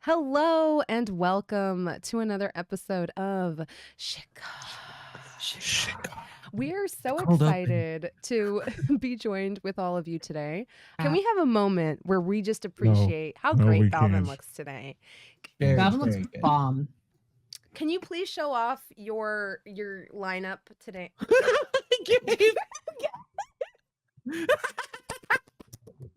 Hello and welcome to another episode of Shikar. We're so excited to be joined with all of you today. Can we have a moment where we just appreciate how great Balvin looks today? Balvin looks bomb. Can you please show off your lineup today?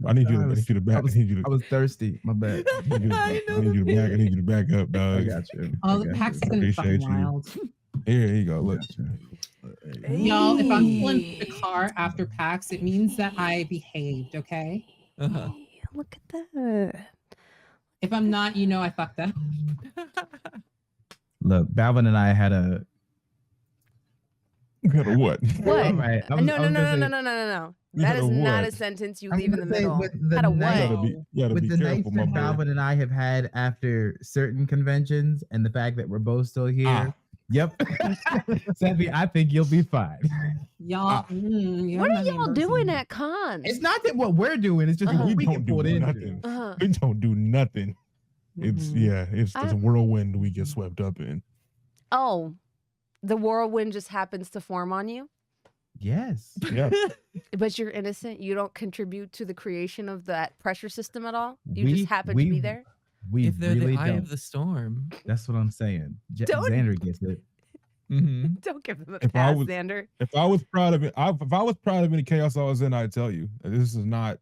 I need you to back. I was thirsty. My bad. I need you to back up, dog. I got you. Oh, the pack's been fucking wild. Here you go. Look. Y'all, if I'm pulling the car after PAX, it means that I behaved, okay? Hey, look at that. If I'm not, you know I fucked up. Look, Balvin and I had a... Got a what? What? Right. No. That is not a sentence you leave in the middle. Had a what? With the nights that Balvin and I have had after certain conventions and the fact that we're both still here. Yep. Savvy, I think you'll be fine. Y'all, what are y'all doing at cons? It's not that what we're doing. It's just what we get pulled into. We don't do nothing. It's it's a whirlwind we get swept up in. Oh, the whirlwind just happens to form on you? Yes. Yeah. But you're innocent. You don't contribute to the creation of that pressure system at all. You just happen to be there. If they're really the eye of the storm. That's what I'm saying. Xander gets it. Don't give him a pass, Xander. If I was proud of it, if I was proud of any chaos I was in, I'd tell you. This is not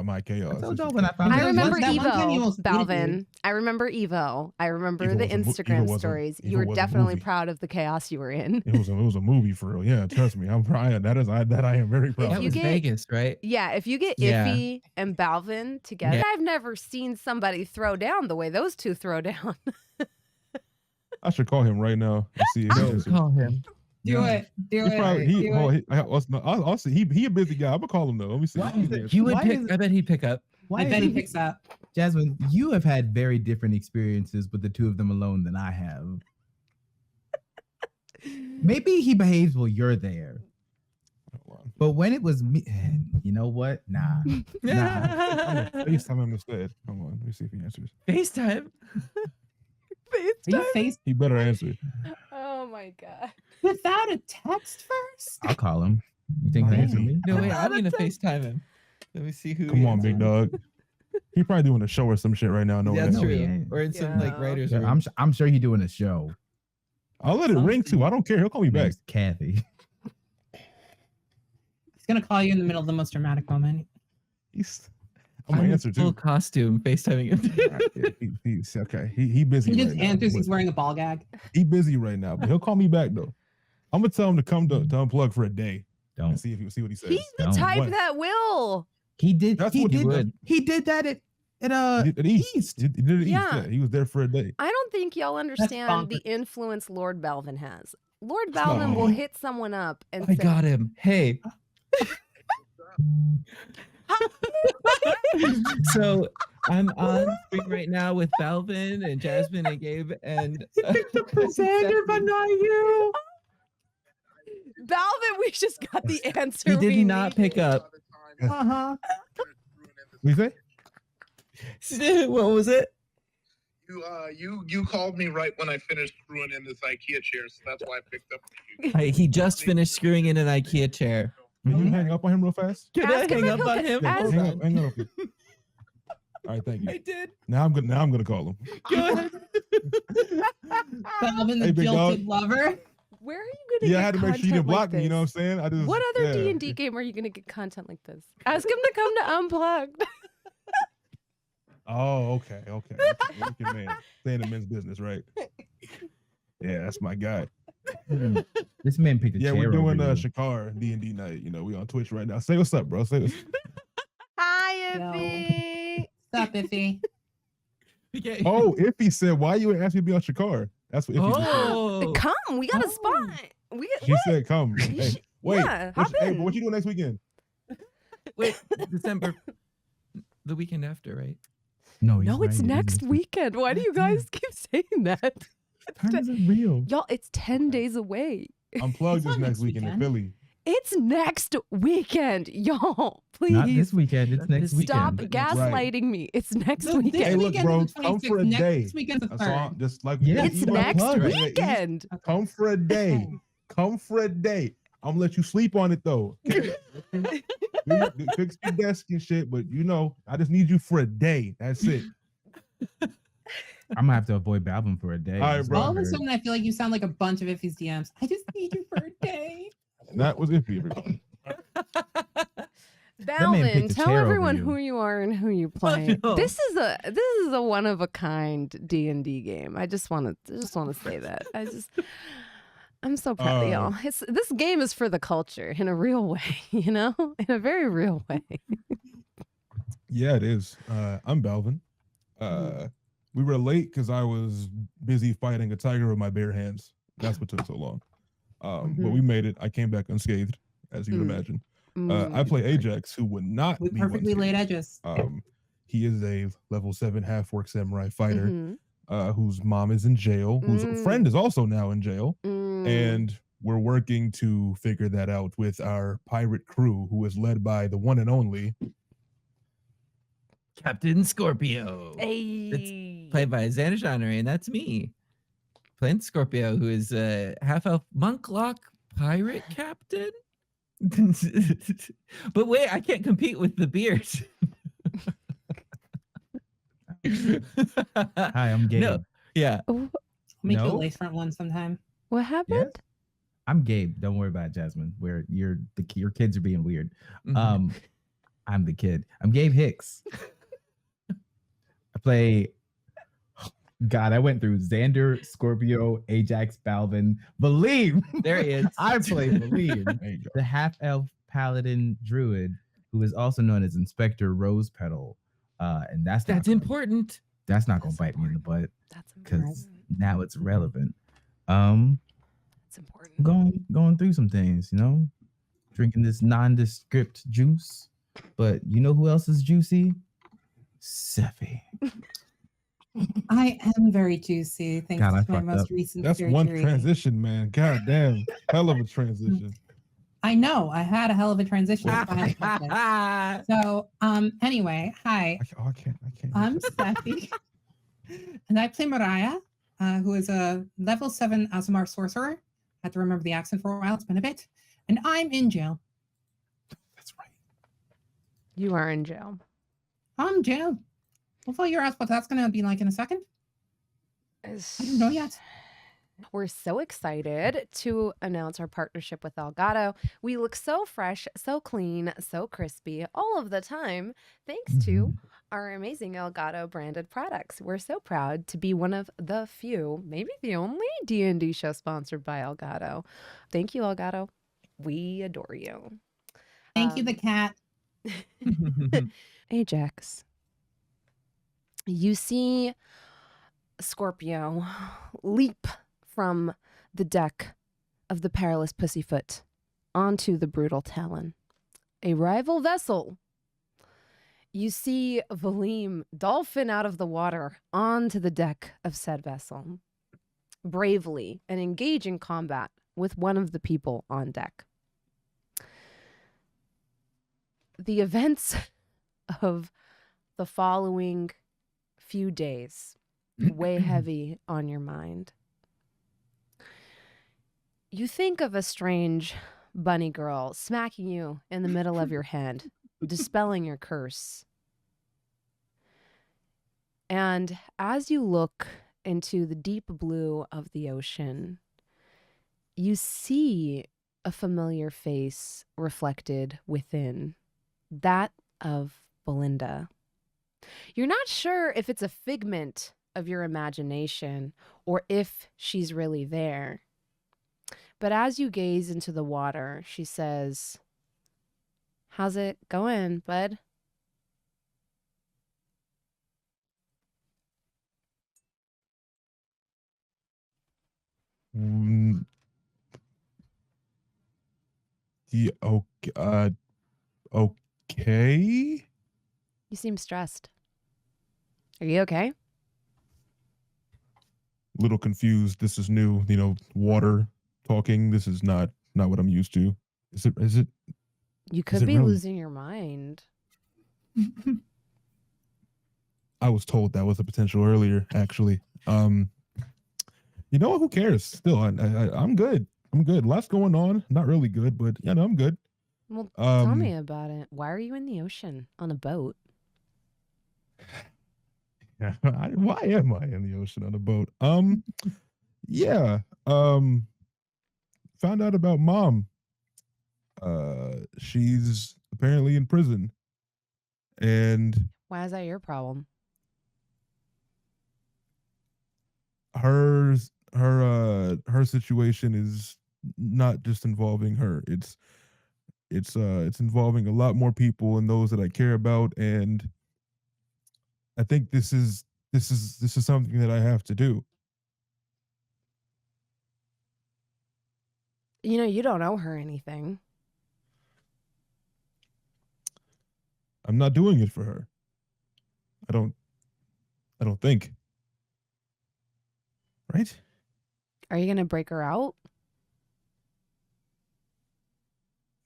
my chaos. I told y'all when I found I remember That one time you Evo, almost Balvin. I remember Evo. I remember the Instagram stories. You were definitely proud of the chaos you were in. It was a movie for real. Yeah, trust me. I'm proud. That I am very proud. That was Vegas, right? Yeah, if you get Iffy and Balvin together, I've never seen somebody throw down the way those two throw down. I should call him right now and see if he Call him. Do it. He a busy guy. I'm gonna call him though. Let me see. I bet he'd pick up. I bet he picks up. Jasmine, you have had very different experiences with the two of them alone than I have. Maybe he behaves while you're there. But when it was me, you know what? Nah. I'm gonna FaceTime him instead. Come on, let me see if he answers. FaceTime. He better answer. Oh my god. Without a text first? I'll call him. You think he'll answer me? No, wait, I'm gonna FaceTime him. Let me see who. Come on, big dog. He probably doing a show or some shit right now. No, that's that. true. Or in some like writers' room. I'm sure he's doing a show. I'll let it ring too. I don't care. He'll call me back. Kathy. He's gonna call you in the middle of the most dramatic moment. I'm gonna answer too. Full costume, FaceTiming him. He's okay. He busy. He just right answers. Now. He's wearing a ball gag. He busy right now, but he'll call me back though. I'm gonna tell him to come to Unplugged for a day. Don't see what he says. He's the type that will. He did. That's he what did. he would. He did that at East. He did it East. Yeah, he was there for a day. I don't think y'all understand the influence LordBalvin has. LordBalvin will hit someone up and I got him. Hey. So I'm on screen right now with Balvin and Jasmine and Gabe and Xander, but not you. Balvin, we just got the answer. He did not pick up. What you say? What was it? You called me right when I finished screwing in this IKEA chair, so that's why I picked up. He just finished screwing in an IKEA chair. Can you hang up on him real fast? Can I hang up on him? Hang up. All right, thank you. I did. Now I'm gonna call him. Go ahead. Balvin, the jilted lover. Where are you gonna? Yeah, I had to make sure you didn't block me. You know what I'm saying? What other D&D game are you gonna get content like this? Ask him to come to Unplugged. Oh, okay. Working man, staying in men's business, right? Yeah, that's my guy. This man picked a chair. Yeah, we're doing Shikar D&D night. You know, we on Twitch right now. Say what's up, bro. Say what's Hi, Iffy. What's up, Iffy? Oh, Iffy said, why you asked me to be on Shikar? That's what Iffy said. Come, we got a spot. She said, come. Hey, wait. Yeah, what you doing next weekend? Wait, December. The weekend after, right? No, it's next weekend. Why do you guys keep saying that? Time isn't real. Y'all, it's 10 days away. Unplugged is next weekend in Philly. It's next weekend, y'all. Please. Not this weekend. It's next Stop weekend. gaslighting me. It's next So weekend. Hey, look, bro, come for a day. Next weekend's the That's all. third. Just like Yeah, It's you next unplugged, right? weekend. Come for a day. Okay. Come for a day. I'm gonna let you sleep on it though. Fix your desk and shit, but I just need you for a day. That's it. I'm gonna have to avoid Balvin for a day. All right, bro. All of a sudden, I feel like you sound like a bunch of Iffy's DMs. I just need you for a day. That was it for everybody. Balvin, picked a tell chair over everyone you. who you are and who you play. no. This is a one of a kind D&D game. I just want to say that. I'm so proud of y'all. This game is for the culture in a real way, in a very real way. Yeah, it is. I'm Balvin. We were late because I was busy fighting a tiger with my bare hands. That's what took so long. But we made it. I came back unscathed, as you would imagine. I play Ajax, who would not With be perfectly laid unscathed. edges. He is a level 7 half-orc samurai fighter whose mom is in jail, whose friend is also now in jail. And we're working to figure that out with our pirate crew, who is led by the one and only Captain Scorpio. Hey. Played by Xander, Jeanneret, and that's me. Playing Scorpio, who is a half-elf monk-lock pirate captain. But wait, I can't compete with the beard. Hi, I'm Gabe. No, yeah. Make you a No? lace front one sometime. What happened? Yes? I'm Gabe. Don't worry about it, Jasmine. Where your kids are being weird. Mhm. I'm the kid. I'm Gabe Hicks. I play. God, I went through Xander, Scorpio, Ajax, Balvin, Valim. There he is. I play Valim, There you go. the half-elf paladin druid, who is also known as Inspector Rose Petal. And that's important. That's not gonna bite me in the butt That's because important. now it's relevant. That's important. Going through some things, drinking this nondescript juice. But you know who else is juicy? Sephi. I am very juicy. Thanks God, I to my fucked most up. recent That's surgery. one transition, man. God damn. Hell of a transition. I know. I had a hell of a transition. That's why I fucked it. So, anyway, hi. I can't. I'm Steffi, and I play Mariah, who is a level 7 Azamar sorcerer. I had to remember the accent for a while. It's been a bit. And I'm in jail. That's right. You are in jail. I'm in jail. We'll figure out what that's going to be like in a second. I don't know yet. We're so excited to announce our partnership with Elgato. We look so fresh, so clean, so crispy all of the time, thanks to our amazing Elgato branded products. We're so proud to be one of the few, maybe the only D&D show sponsored by Elgato. Thank you, Elgato. We adore you. Thank you, the cat. Ajax. You see Scorpio leap from the deck of the perilous Pussyfoot onto the brutal Talon, a rival vessel. You see Valim dolphin out of the water onto the deck of said vessel, bravely and engage in combat with one of the people on deck. The events of the following few days weigh heavy on your mind. You think of a strange bunny girl smacking you in the middle of your head, dispelling your curse. And as you look into the deep blue of the ocean, you see a familiar face reflected within, that of Belinda. You're not sure if it's a figment of your imagination or if she's really there. But as you gaze into the water, she says, "How's it going, bud?" Yeah, okay. You seem stressed. Are you okay? Little confused. This is new. Water talking. This is not what I'm used to. Is it? You Is could it be really? losing your mind. I was told that was a potential earlier, actually. You know what? Who cares? Still, I'm good. I'm good. Lots going on. Not really good, but yeah, no, I'm good. Well, tell me about it. Why are you in the ocean on a boat? Yeah, why am I in the ocean on a boat? Yeah. Found out about mom. She's apparently in prison, and Why is that your problem? her situation is not just involving her. It's involving a lot more people and those that I care about, and I think this is something that I have to do. You know, you don't owe her anything. I'm not doing it for her. I don't think. Right? Are you going to break her out?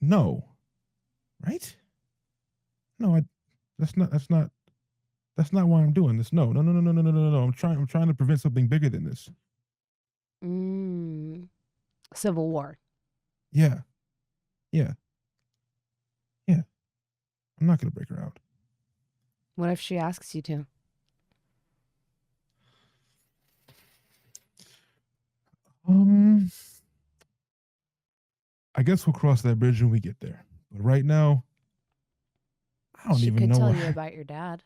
No. Right? No, that's not why I'm doing this. No, no, no, no, no, no, no, no, no. I'm trying to prevent something bigger than this. Civil War. Yeah. Yeah. Yeah. I'm not gonna break her out. What if she asks you to? I guess we'll cross that bridge when we get there. But right now, I don't She even could know tell where. you about your dad.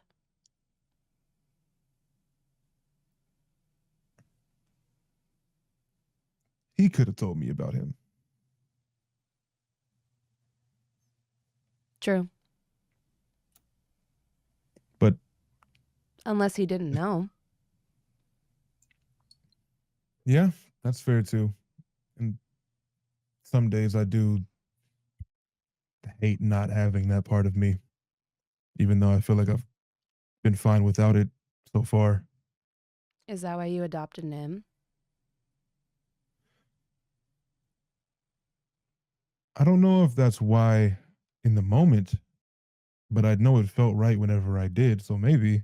He could have told me about him. True. But Unless he didn't know. yeah, that's fair too. And some days I do hate not having that part of me, even though I feel like I've been fine without it so far. Is that why you adopted Nim? I don't know if that's why in the moment, but I know it felt right whenever I did. So maybe.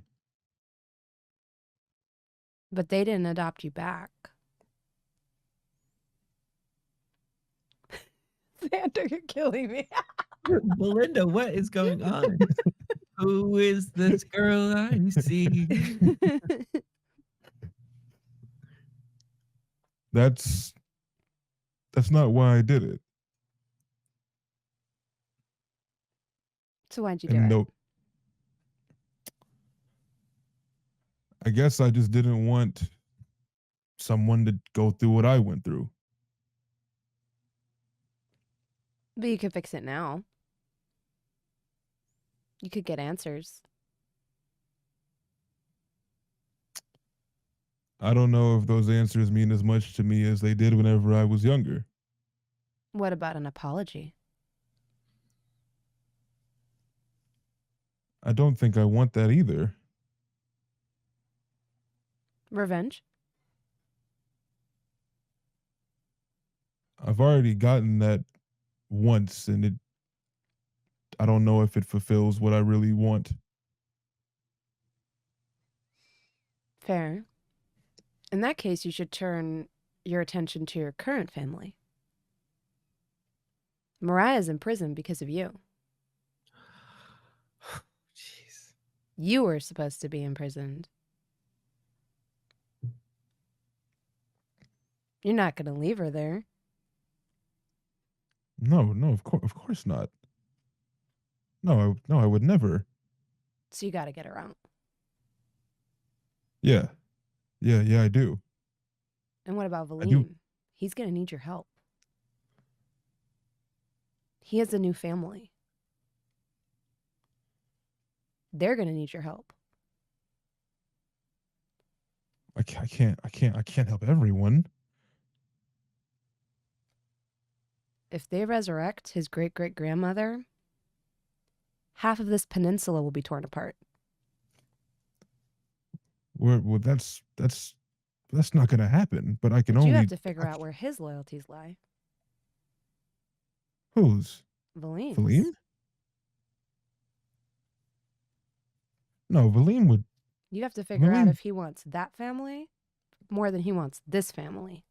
But they didn't adopt you back. Xander, you're killing me. Belinda, what is going on? Who is this girl I see? That's not why I did it. So why'd you do And it? no, I guess I just didn't want someone to go through what I went through. But you could fix it now. You could get answers. I don't know if those answers mean as much to me as they did whenever I was younger. What about an apology? I don't think I want that either. Revenge? I've already gotten that once, and I don't know if it fulfills what I really want. Fair. In that case, you should turn your attention to your current family. Mariah's in prison because of you. Jeez. You were supposed to be imprisoned. You're not going to leave her there. No, of course not. No, I would never. So you got to get her out. Yeah, I do. And what about I do. Valim? He's going to need your help. He has a new family. They're going to need your help. I can't help everyone. If they resurrect his great-great-grandmother, half of this peninsula will be torn apart. Well, that's not going to happen. But I can But only. you have to figure out where his loyalties lie. Whose? Valym's. Valim? No, Valim would. You have to figure out Valim- if he wants that family more than he wants this family.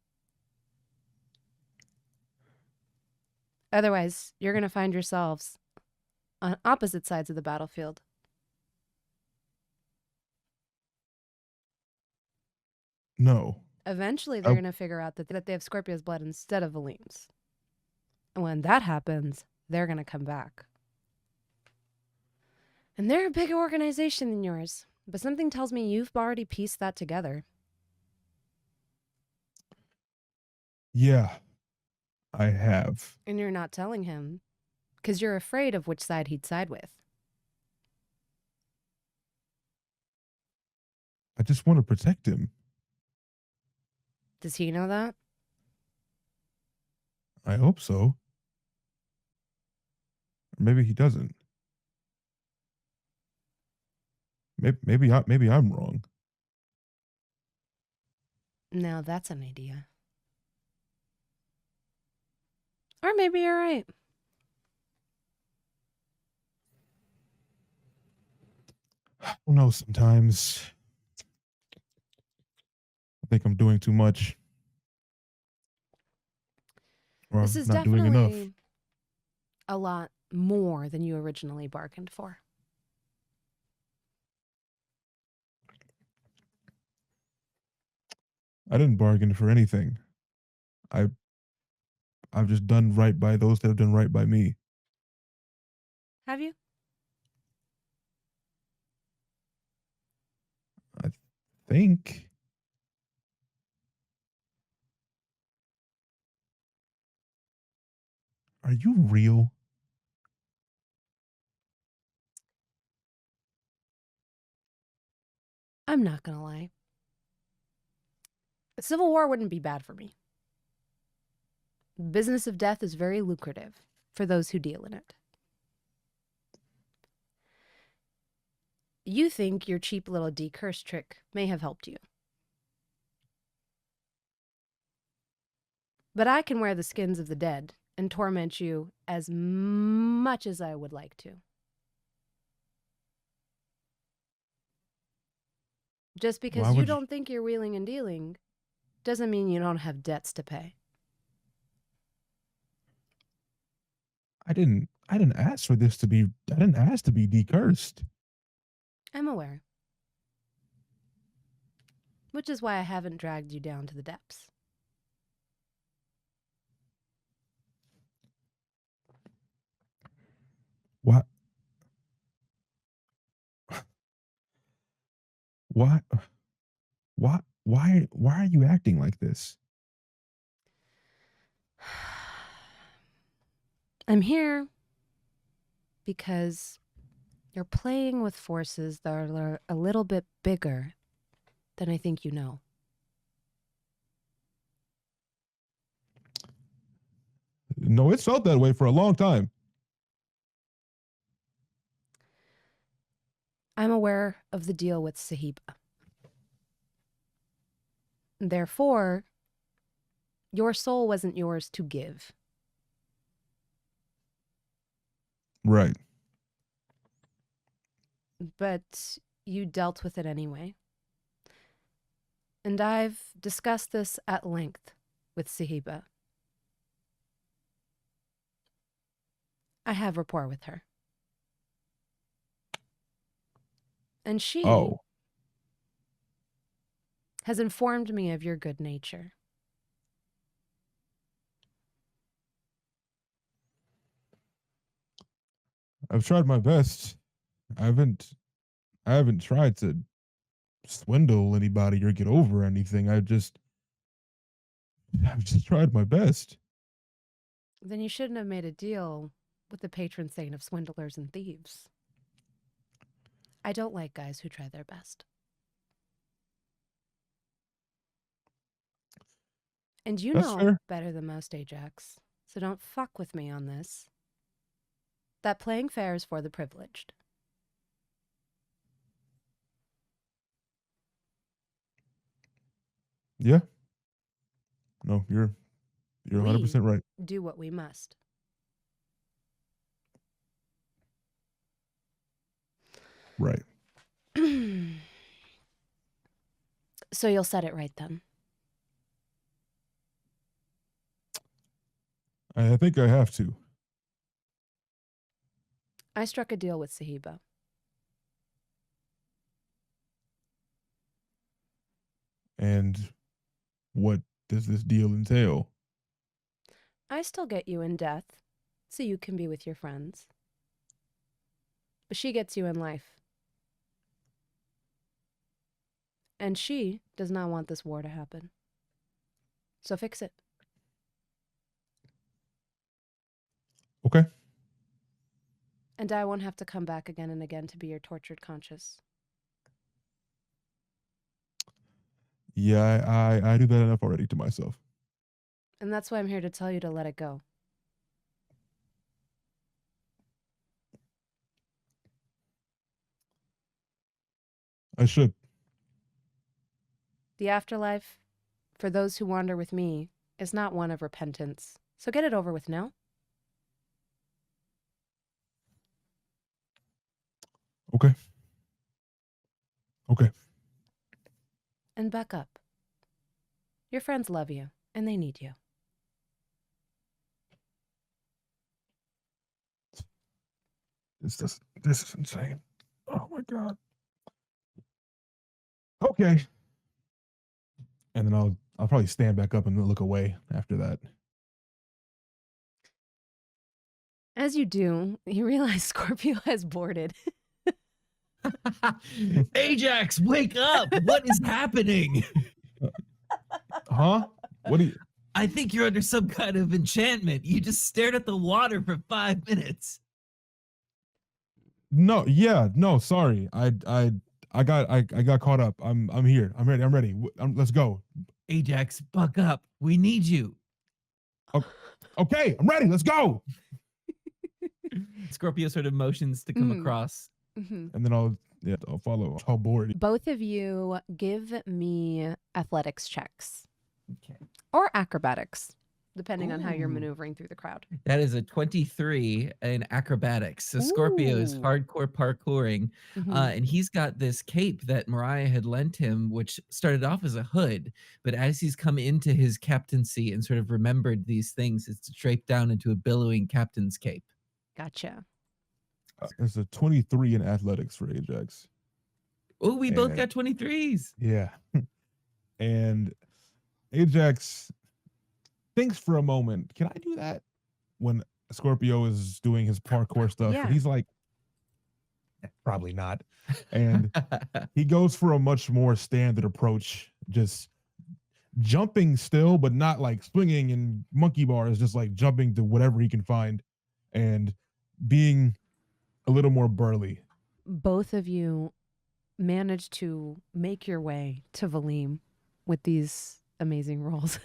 Otherwise, you're going to find yourselves on opposite sides of the battlefield. No. Eventually, they're going to figure out that they have Scorpio's blood instead of Valym's. And when that happens, they're going to come back. And they're a bigger organization than yours. But something tells me you've already pieced that together. Yeah, I have. And you're not telling him because you're afraid of which side he'd side with. I just want to protect him. Does he know that? I hope so. Or maybe he doesn't. Maybe I'm wrong. Now that's an idea. Or maybe you're right. Who knows? Sometimes I think I'm doing too much, or This is not doing enough. definitely a lot more than you originally bargained for. I didn't bargain for anything. I've just done right by those that have done right by me. Have you? I think. Are you real? I'm not going to lie. A civil war wouldn't be bad for me. The business of death is very lucrative for those who deal in it. You think your cheap little decurse trick may have helped you. But I can wear the skins of the dead and torment you as much as I would like to. Just because Why you would don't think you're wheeling and dealing doesn't mean you don't have debts to pay. I didn't ask for this to be. I didn't ask to be decursed. I'm aware. Which is why I haven't dragged you down to the depths. What? What? Why are you acting like this? I'm here because you're playing with forces that are a little bit bigger than I think you know. No, it's felt that way for a long time. I'm aware of the deal with Sahiba. Therefore, your soul wasn't yours to give. Right. But you dealt with it anyway. And I've discussed this at length with Sahiba. I have rapport with her. And she has informed me of your good nature. I've tried my best. I haven't tried to swindle anybody or get over anything. I've just tried my best. Then you shouldn't have made a deal with the patron saint of swindlers and thieves. I don't like guys who try their best. And you That's know fair. better than most, Ajax. So don't fuck with me on this. That playing fair is for the privileged. Yeah. No, you're 100% right. Do what we must. Right. So you'll set it right then. I think I have to. I struck a deal with Sahiba. And what does this deal entail? I still get you in death, so you can be with your friends. But she gets you in life. And she does not want this war to happen. So fix it. Okay. And I won't have to come back again and again to be your tortured conscience. Yeah, I do that enough already to myself. And that's why I'm here to tell you to let it go. I should. The afterlife, for those who wander with me, is not one of repentance. So get it over with now. Okay. Okay. And back up. Your friends love you, and they need you. This is insane. Oh my God. Okay. And then I'll probably stand back up and look away after that. As you do, you realize Scorpio has boarded. Ajax, wake up! What is happening? Huh? What do you? I think you're under some kind of enchantment. You just stared at the water for 5 minutes. No, yeah, no, sorry. I got caught up. I'm here. I'm ready. Let's go. Ajax, buck up. We need you. Okay, I'm ready. Let's go. Scorpio sort of motions to come across. Mm-hmm. And then I'll follow. I'll board. Both of you give me athletics checks. Okay. Or acrobatics, depending on how you're maneuvering through the crowd. That is a 23 in acrobatics. So Scorpio is Ooh. hardcore parkouring, and he's got this cape that Mariah had lent him, which started off as a hood, but as he's come into his captaincy and sort of remembered these things, it's draped down into a billowing captain's cape. Gotcha. It's a 23 in athletics for Ajax. Oh, we both got 23s. Yeah. And Ajax thinks for a moment, can I do that? When Scorpio is doing his parkour stuff, Yeah. and he's like, probably not. And he goes for a much more standard approach, just jumping still, but not like swinging and monkey bars, just like jumping to whatever he can find and being a little more burly. Both of you managed to make your way to Valim with these amazing rolls.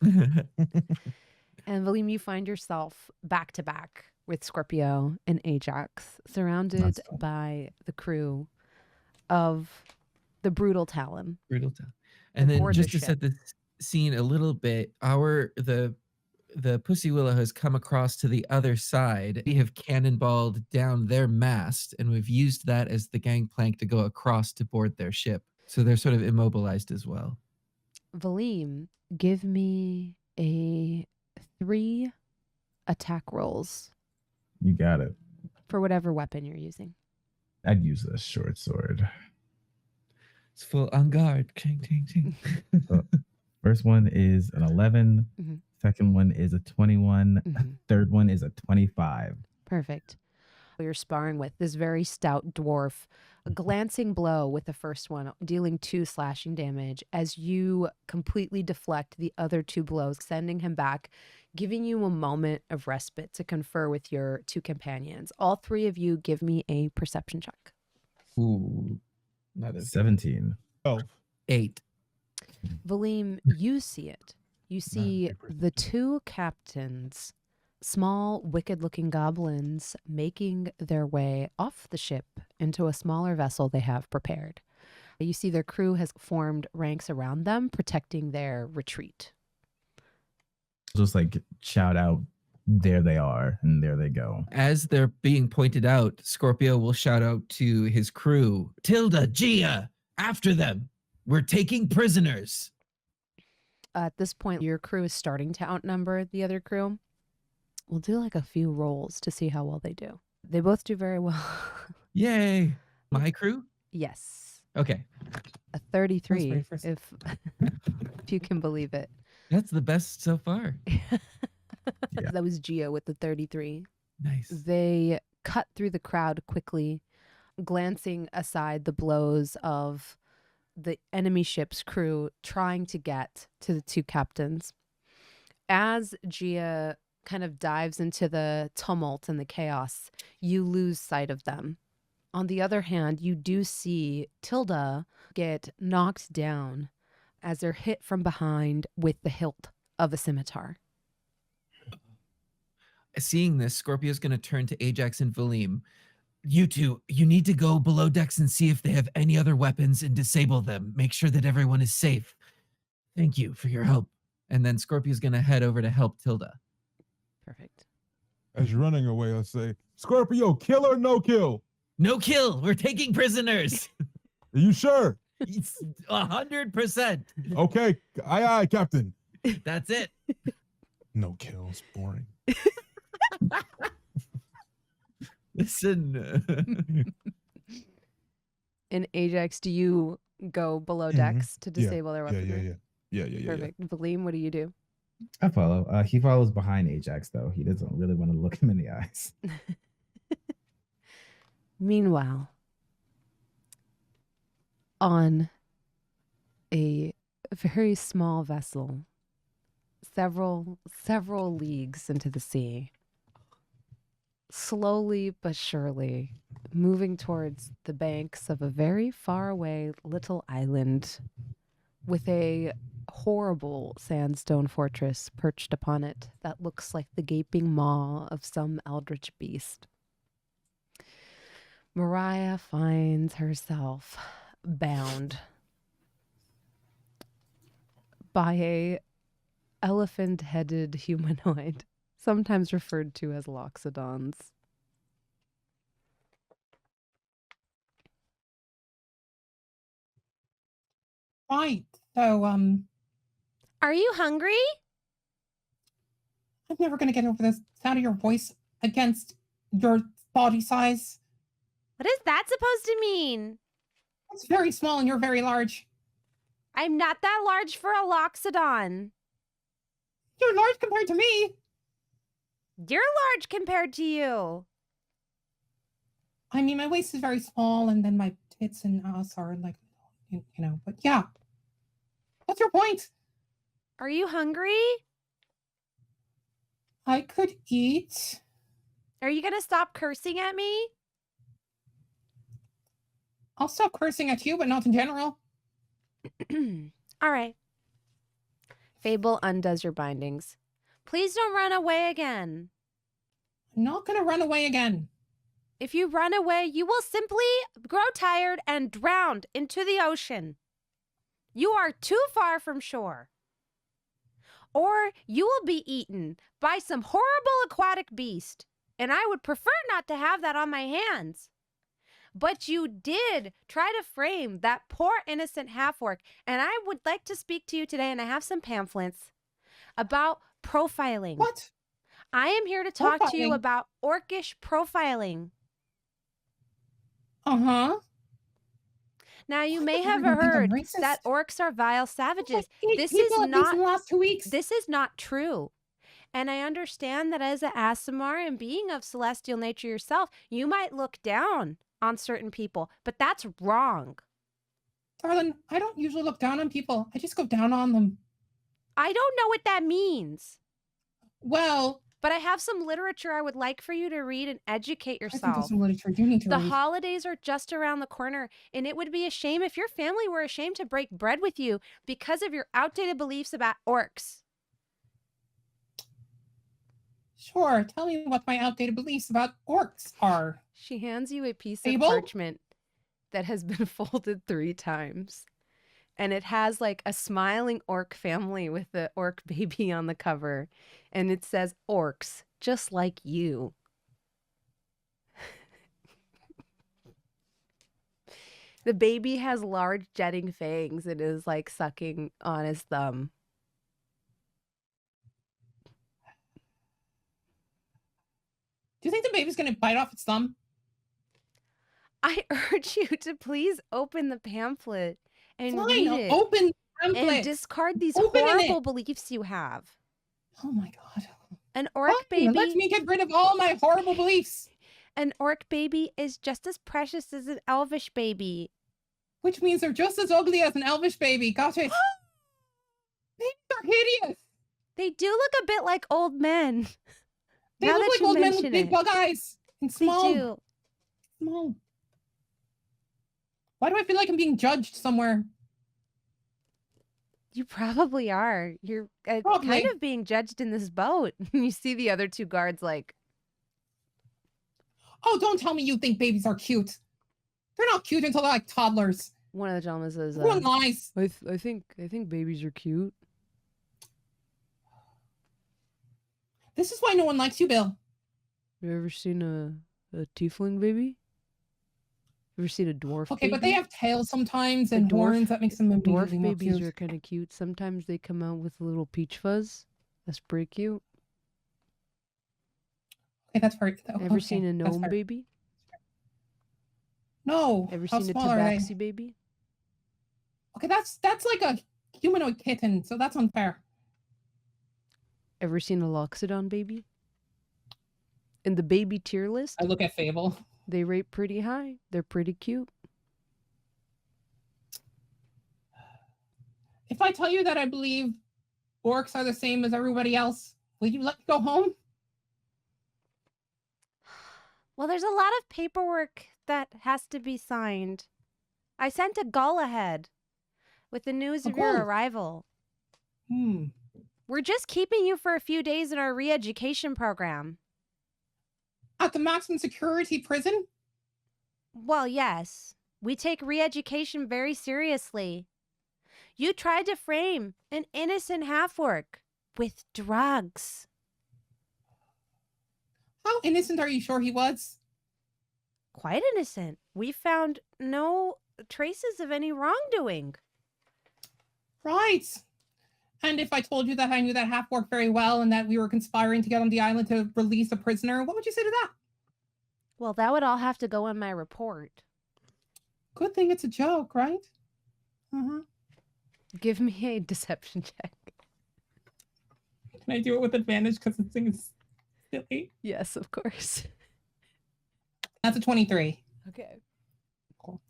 And Valim, you find yourself back to back with Scorpio and Ajax, surrounded by the crew of the brutal Talon. Brutal Talon. And then Aboard just the to set ship. the scene a little bit, the Pussy Willow has come across to the other side. We have cannonballed down their mast, and we've used that as the gangplank to go across to board their ship. So they're sort of immobilized as well. Valim, give me 3 attack rolls You got it. for whatever weapon you're using. I'd use a short sword. It's full on guard. Ching, ching, ching. So, first one is an 11. Mhm. Second one is a 21. Mhm. Third one is a 25. Perfect. You're sparring with this very stout dwarf. A glancing blow with the first one, dealing 2 slashing damage as you completely deflect the other 2 blows, sending him back, giving you a moment of respite to confer with your 2 companions. All 3 of you give me a perception check. Ooh. That is 17. 8. Valim, you see it. You see the 2 captains, small, wicked-looking goblins, making their way off the ship into a smaller vessel they have prepared. You see their crew has formed ranks around them, protecting their retreat. Just like shout out there they are, and there they go. As they're being pointed out, Scorpio will shout out to his crew, Tilda, Gia, after them. We're taking prisoners. At this point, your crew is starting to outnumber the other crew. We'll do like a few rolls to see how well they do. They both do very well. Yay. My crew? Yes. Okay. A 33, First, first. if you can believe it. That's the best so far. Yeah. That was Gia with the 33. Nice. They cut through the crowd quickly, glancing aside the blows of the enemy ship's crew trying to get to the two captains. As Gia kind of dives into the tumult and the chaos, you lose sight of them. On the other hand, you do see Tilda get knocked down as they're hit from behind with the hilt of a scimitar. Seeing this, Scorpio's going to turn to Ajax and Valim. You two, you need to go below decks and see if they have any other weapons and disable them. Make sure that everyone is safe. Thank you for your help. And then Scorpio's going to head over to help Tilda. Perfect. As you're running away, I say, Scorpio, kill or no kill? No kill. We're taking prisoners. Are you sure? It's 100%. Okay. Aye, aye, Captain. That's it. No kills. Boring. Listen. And Ajax, do you go below Mhm. decks to Yeah, disable their Yeah, weaponry? yeah. Perfect. Valim, what do you do? I follow. He follows behind Ajax, though. He doesn't really want to look him in the eyes. Meanwhile, on a very small vessel, several leagues into the sea, slowly but surely moving towards the banks of a very far away little island with a horrible sandstone fortress perched upon it that looks like the gaping maw of some eldritch beast. Mariah finds herself bound by a elephant-headed humanoid, sometimes referred to as loxodons. Right. So, Are you hungry? I'm never going to get over the sound of your voice against your body size. What is that supposed to mean? It's very small and you're very large. I'm not that large for a loxodon. You're large compared to me. You're large compared to you. I mean, my waist is very small and then my tits and ass are like, you know, but yeah. What's your point? Are you hungry? I could eat. Are you going to stop cursing at me? I'll stop cursing at you, but not in general. All right. Fable undoes your bindings. Please don't run away again. I'm not going to run away again. If you run away, you will simply grow tired and drown into the ocean. You are too far from shore. Or you will be eaten by some horrible aquatic beast. And I would prefer not to have that on my hands. But you did try to frame that poor innocent half-orc. And I would like to speak to you today, and I have some pamphlets about profiling. What? I am here to talk to you Profiling? about orcish profiling. Uh-huh. Now, you may I have don't think I'm heard racist. that orcs are vile savages. Like 8 This is people at least not in the last 2 weeks. This is not true. And I understand that as an Aasimar and being of celestial nature yourself, you might look down on certain people, but that's wrong. Darling, I don't usually look down on people. I just go down on them. I don't know what that means, Well, but I have some literature I would like for you to read and educate I think yourself. there's some literature you need to The read. holidays are just around the corner, and it would be a shame if your family were ashamed to break bread with you because of your outdated beliefs about orcs. Sure, tell me what my outdated beliefs about orcs are. She hands you a piece Fable? of parchment that has been folded 3 times. And it has like a smiling orc family with the orc baby on the cover. And it says orcs just like you. The baby has large jetting fangs and is like sucking on his thumb. Do you think the baby's going to bite off its thumb? I urge you to please open the pamphlet and Fine, read I'll it open the pamphlet. and discard these Open horrible it. beliefs you have. Oh my God. An orc Fine, let baby. me get rid of all my horrible beliefs. An orc baby is just as precious as an elvish baby. Which means they're just as ugly as an elvish baby. Got it. Babies are hideous. They do look a bit like old men. They Now look that like you old men with mention big it. bug eyes and They small. do. Small. Why do I feel like I'm being judged somewhere? You probably are. You're Probably. kind of being judged in this boat. You see the other two guards like, Oh, don't tell me you think babies are cute. They're not cute until they're like toddlers. one of the gentlemen says, Everyone lies. I think babies are cute. This is why no one likes you, Bill. You ever seen a tiefling baby? Ever seen a dwarf Okay, baby? but they have tails sometimes The and dwarf- horns. That makes them Dwarf immediately more babies cute. are kind of cute. Sometimes they come out with a little peach fuzz. That's pretty cute. Okay, that's very. Ever seen a that's gnome fair. baby? No. Ever How seen a small are they? tabaxi baby? Okay, that's like a humanoid kitten, so that's unfair. Ever seen a loxodon baby? In the baby tier list, I look at Fable. they rate pretty high. They're pretty cute. If I tell you that I believe orcs are the same as everybody else, will you let me go home? Well, there's a lot of paperwork that has to be signed. I sent a gull ahead with the news A of your gull? arrival. Hmm. We're just keeping you for a few days in our re-education program. At the maximum security prison? Well, yes. We take re-education very seriously. You tried to frame an innocent half-orc with drugs. How innocent are you sure he was? Quite innocent. We found no traces of any wrongdoing. Right. And if I told you that I knew that half-orc very well and that we were conspiring to get on the island to release a prisoner, what would you say to that? Well, that would all have to go in my report. Good thing it's a joke, right? Uh-huh. Give me a deception check. Can I do it with advantage because this thing is silly? Yes, of course. That's a 23. Okay. Cool.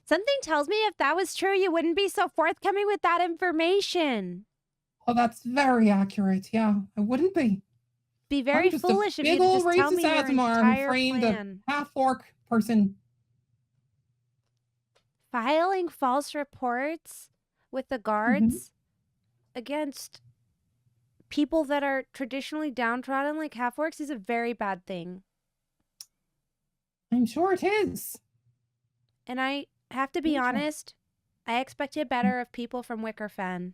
Something tells me if that was true, you wouldn't be so forthcoming with that information. Oh, that's very accurate. Yeah, I wouldn't be. Be very I'm just foolish a if big you old just tell racist me your Azamar who entire framed plan. a half-orc person. Filing false reports with the guards against people that are traditionally downtrodden like half-orcs is a very bad thing. I'm sure it is. And I have to be Okay. honest, I expected better of people from Wickerfen,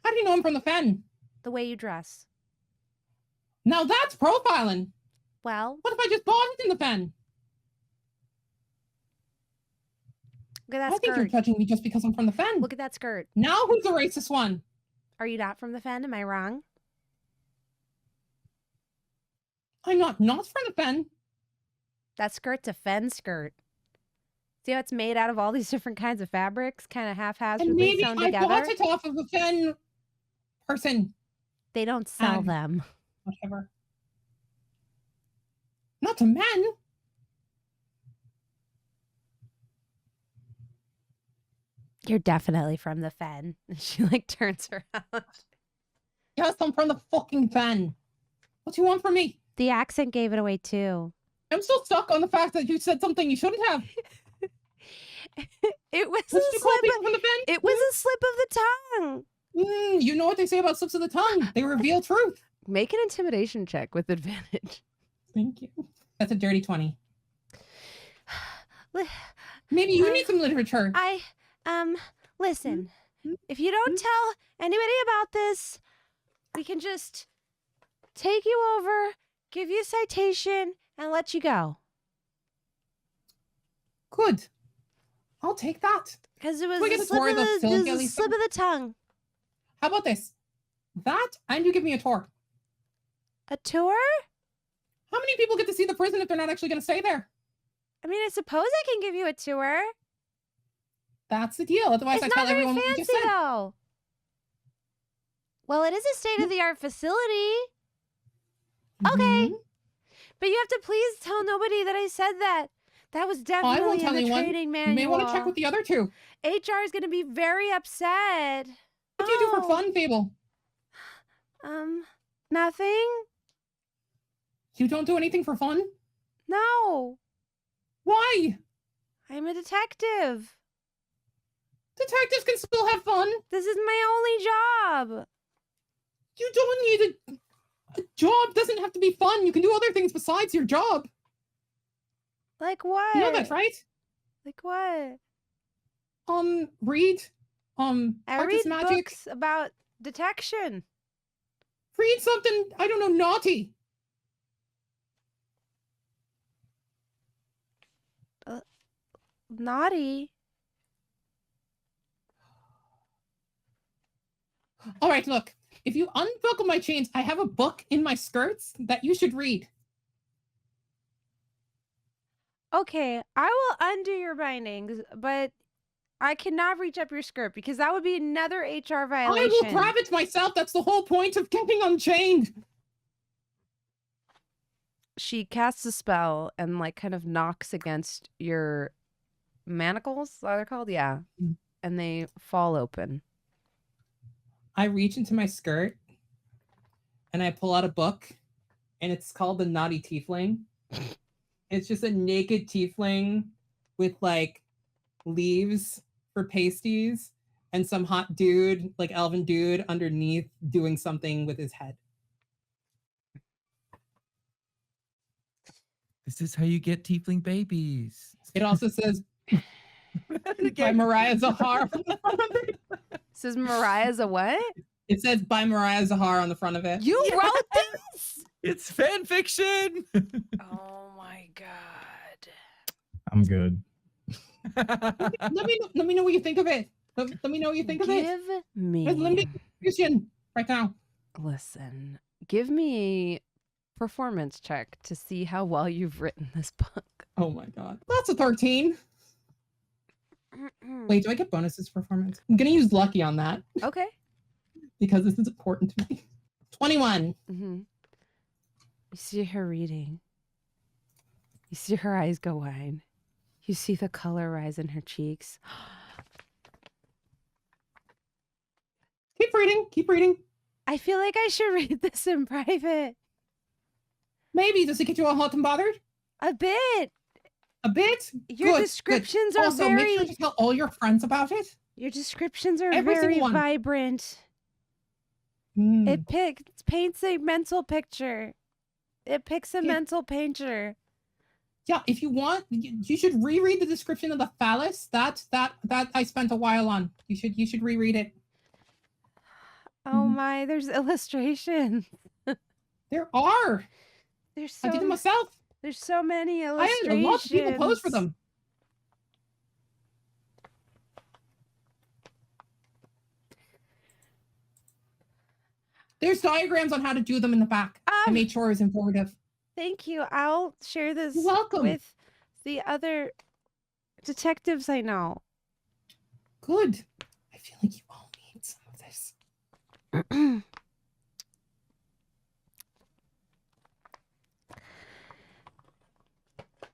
How do you know I'm from the Fen? the way you dress. Now that's profiling. Well, What if I just bought it in the Fen? look at I that think you're skirt. judging me just because I'm from the Fen. Look at that skirt. Now who's the racist one? Are you not from the Fen? Am I wrong? I'm not from the Fen. That skirt's a Fen skirt. See how it's made out of all these different kinds of fabrics, kind of And haphazardly maybe sewn I together? bought it off of a Fen person. They don't sell And- them. Whatever. Not to men. You're definitely from the Fen. She like turns around. Yes, I'm from the fucking Fen. What do you want from me? The accent gave it away too. I'm still stuck on the fact that you said something you shouldn't have. It was What a did you call slip. people from the Fen? It was a slip of the tongue. You know what they say about slips of the tongue. They reveal truth. Make an intimidation check with advantage. Thank you. That's a dirty 20. Li- Maybe you need some literature. Listen. If you don't tell anybody about this, we can just take you over, give you a citation, and let you go. Good. I'll take that. Because it was Do I get a a slip tour of of the the, facility it at was a least? slip of the tongue. How about this? That, and you give me a tour. A tour? How many people get to see the prison if they're not actually going to stay there? I mean, I suppose I can give you a tour. That's the deal. Otherwise, It's I not tell very everyone what you fancy, just said. though. Well, it is a state-of-the-art facility. Okay. Mhm. But you have to please tell nobody that I said that. That was I won't definitely in tell the anyone. training manual. You may want to check with the other two. HR is going to be very upset. What do you do for Oh. fun, Fable? Nothing? You don't do anything for fun? No. Why? I'm a detective. Detectives can still have fun. This is my only job. You don't need a job. Doesn't have to be fun. You can do other things besides your job. Like what? You know that, right? Like what? Read. I practice read magic. books about detection. Read something, I don't know, naughty. Naughty? All right, look. If you unbuckle my chains, I have a book in my skirts that you should read. Okay, I will undo your bindings, but I cannot reach up your skirt because that would be another HR violation. I will grab it myself. That's the whole point of getting unchained. She casts a spell and like kind of knocks against your manacles, is that what they're called? Yeah. And they fall open. I reach into my skirt and I pull out a book, and it's called The Naughty Tiefling. It's just a naked tiefling with like leaves for pasties and some hot dude, like elven dude, underneath doing something with his head. This is how you get tiefling babies. It also says by Mariah Zahar. Says Mariah's a what? It says by Mariah Zahar on the front of it. You wrote this? It's fan fiction. Oh my god. I'm good. let me know what you think of it. Let me know what you think of it. Give me. There's limited edition right now. Listen, give me a performance check to see how well you've written this book. Oh my god. That's a 13. Wait, do I get bonuses for performance? I'm gonna use lucky on that Okay. because this is important to me. 21. Mm-hmm. You see her reading. You see her eyes go wide. You see the color rise in her cheeks. Keep reading. Keep reading. I feel like I should read this in private. Maybe. Does it get you all hot and bothered? A bit. A bit? Your Good, descriptions good. are also, very... make sure to tell all your friends about it. Your descriptions are Every very single one. vibrant. Mm. It paints a mental picture. It picks a Yeah. mental picture. Yeah, if you want, you should reread the description of the phallus. That I spent a while on. You should reread it. Oh my, there's illustrations. There are. There's I so did them myself. there's so many I illustrations. had a lot of people pose for them. There's diagrams on how to do them in the back. I made sure it was informative. Thank you. I'll share this You're welcome. with the other detectives I know. Good. I feel like you all need some of this.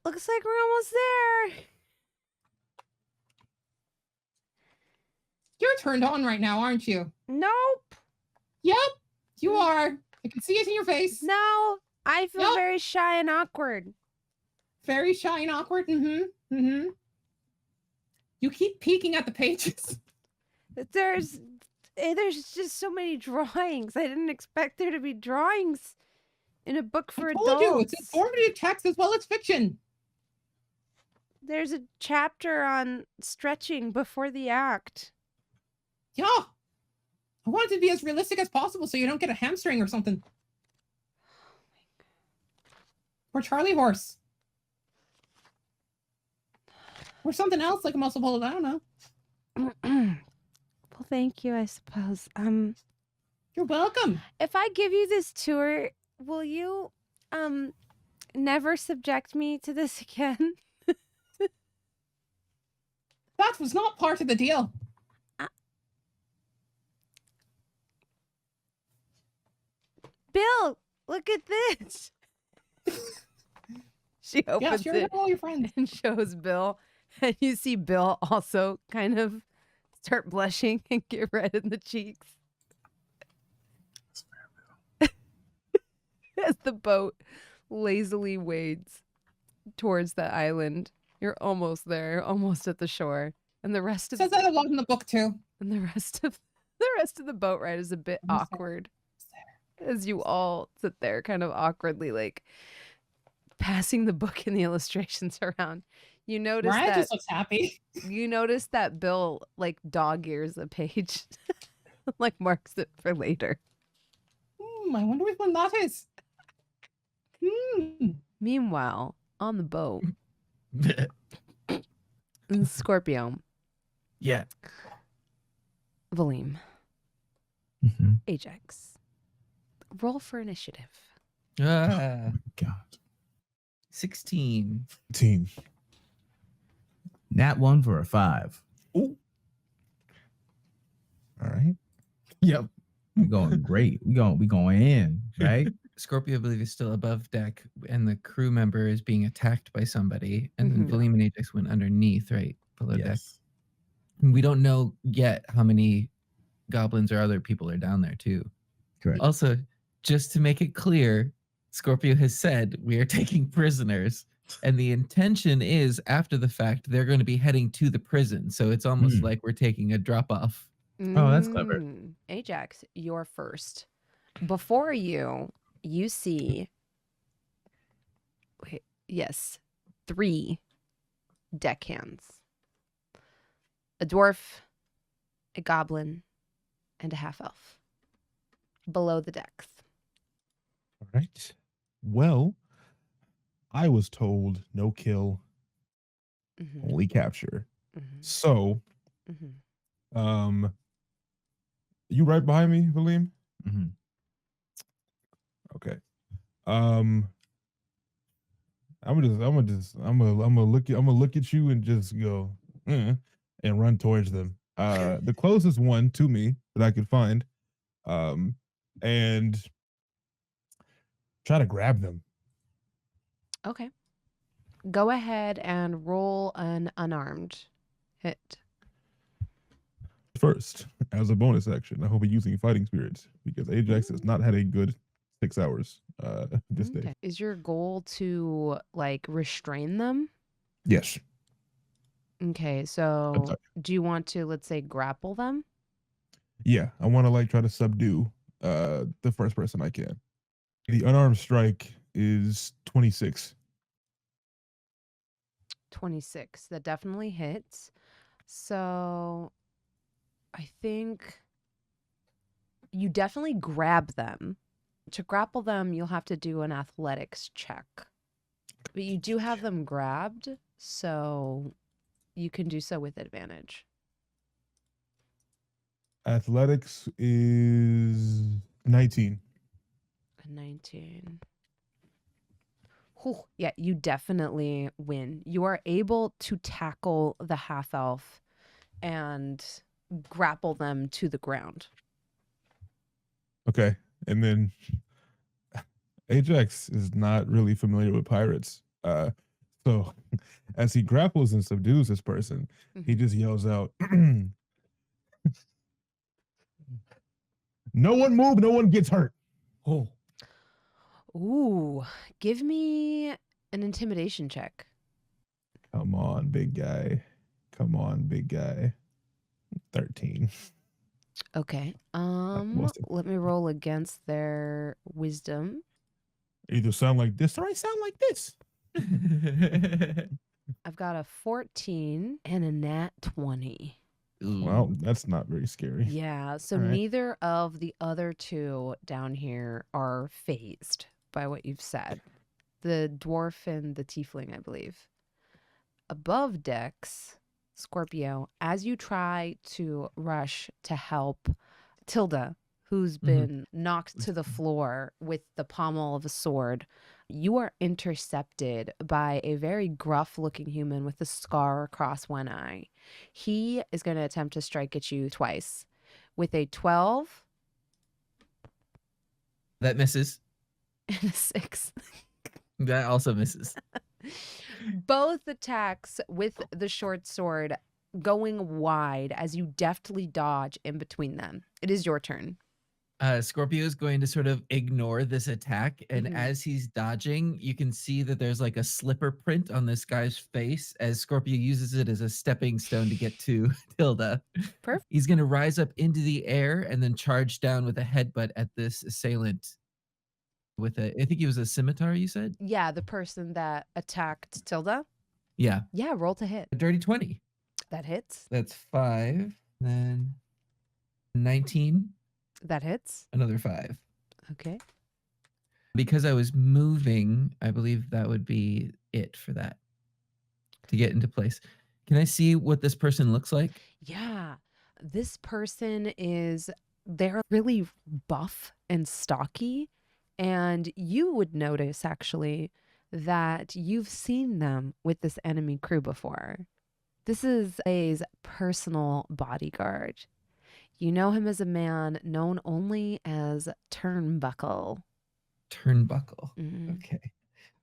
Looks like we're almost there. You're turned on right now, aren't you? Nope. Yep, you are. I can see it in your face. No, I feel Nope. very shy and awkward. Very shy and awkward. You keep peeking at the pages. There's just so many drawings. I didn't expect there to be drawings in a book for I adults. told you, it's informative text as well as fiction. There's a chapter on stretching before the act. Yeah. I want it to be as realistic as possible so you don't get a hamstring or something. Or Charlie horse. Or something else like a muscle bullet. I don't know. Well, thank you, I suppose. You're welcome. If I give you this tour, will you never subject me to this again? That was not part of the deal. Bill, look at this. She opens share it with all your friends. and shows Bill. And you see Bill also kind of start blushing and get red in the cheeks. As the boat lazily wades towards the island. You're almost there, almost at the shore. And the rest of Says that a lot in the book too. and the rest of the boat ride is a bit awkward. As you all sit there kind of awkwardly like passing the book and the illustrations around. You notice Mariah that just looks happy. you notice that Bill like dog ears a page. Like marks it for later. I wonder which one that is. Meanwhile, on the boat, Scorpio, Yeah. Valim, Mm-hmm. Ajax. Roll for initiative. Ah, God. 16. Team. Nat 1 for a 5. All right. Yep. We going great. We going in, right? Scorpio, I believe, is still above deck, and the crew member is being attacked by somebody. And then Mhm. Valim and Ajax went underneath, right? Below deck. Yes. We don't know yet how many goblins or other people are down there, too. Correct. Also, just to make it clear, Scorpio has said we are taking prisoners, and the intention is after the fact they're going to be heading to the prison. So it's almost like we're taking a drop off. Oh, that's clever. Ajax, you're first. Before you see, wait, yes, 3 deckhands. A dwarf, a goblin, and a half-elf. Below the decks. All right. Well, I was told no kill, Mhm, only capture. mhm, So, mhm. you right behind me, Valim? Mm-hmm. Okay. I'm gonna look at you and just go and run towards them. The closest one to me that I could find, and try to grab them. Okay. Go ahead and roll an unarmed hit. First, as a bonus action, I will be using fighting spirits because Ajax has not had a good 6 hours this day. Is your goal to like restrain them? Yes. Okay, so do you want to, let's say, grapple them? Yeah, I want to like try to subdue the first person I can. The unarmed strike is 26. 26. That definitely hits. So I think you definitely grab them. To grapple them, you'll have to do an athletics check. But you do have them grabbed, so you can do so with advantage. Athletics is 19. 19. Whew, yeah, you definitely win. You are able to tackle the half-elf and grapple them to the ground. Okay. And then Ajax is not really familiar with pirates. So as he grapples and subdues this person, he just yells out, "No one move, no one gets hurt." Oh. Ooh, give me an intimidation check. Come on, big guy. Come on, big guy. 13. Okay. What's it? Let me roll against their wisdom. Either sound like this or I sound like this. I've got a 14 and a nat 20. Well, that's not very scary. Yeah, so All right. neither of the other two down here are phased by what you've said. the dwarf and the tiefling, I believe. Above decks, Scorpio, as you try to rush to help Tilda, who's been knocked to the floor with the pommel of a sword, you are intercepted by a very gruff-looking human with a scar across one eye. He is going to attempt to strike at you twice with a 12 That misses. and a 6. That also misses. Both attacks with the short sword going wide as you deftly dodge in between them. It is your turn. Scorpio is going to sort of ignore this attack, and as he's dodging, you can see that there's like a slipper print on this guy's face as Scorpio uses it as a stepping stone to get to Tilda. Perfect. He's going to rise up into the air and then charge down with a headbutt at this assailant with a, I think he was a scimitar, you said? Yeah, the person that attacked Tilda. Yeah. Yeah, roll to hit. A dirty 20. That hits. That's 5. Then 19. That hits. Another 5. Okay. Because I was moving, I believe that would be it for that to get into place. Can I see what this person looks like? Yeah. This person they're really buff and stocky. And you would notice actually that you've seen them with this enemy crew before. This is a personal bodyguard. You know him as a man known only as Turnbuckle. Turnbuckle. Okay.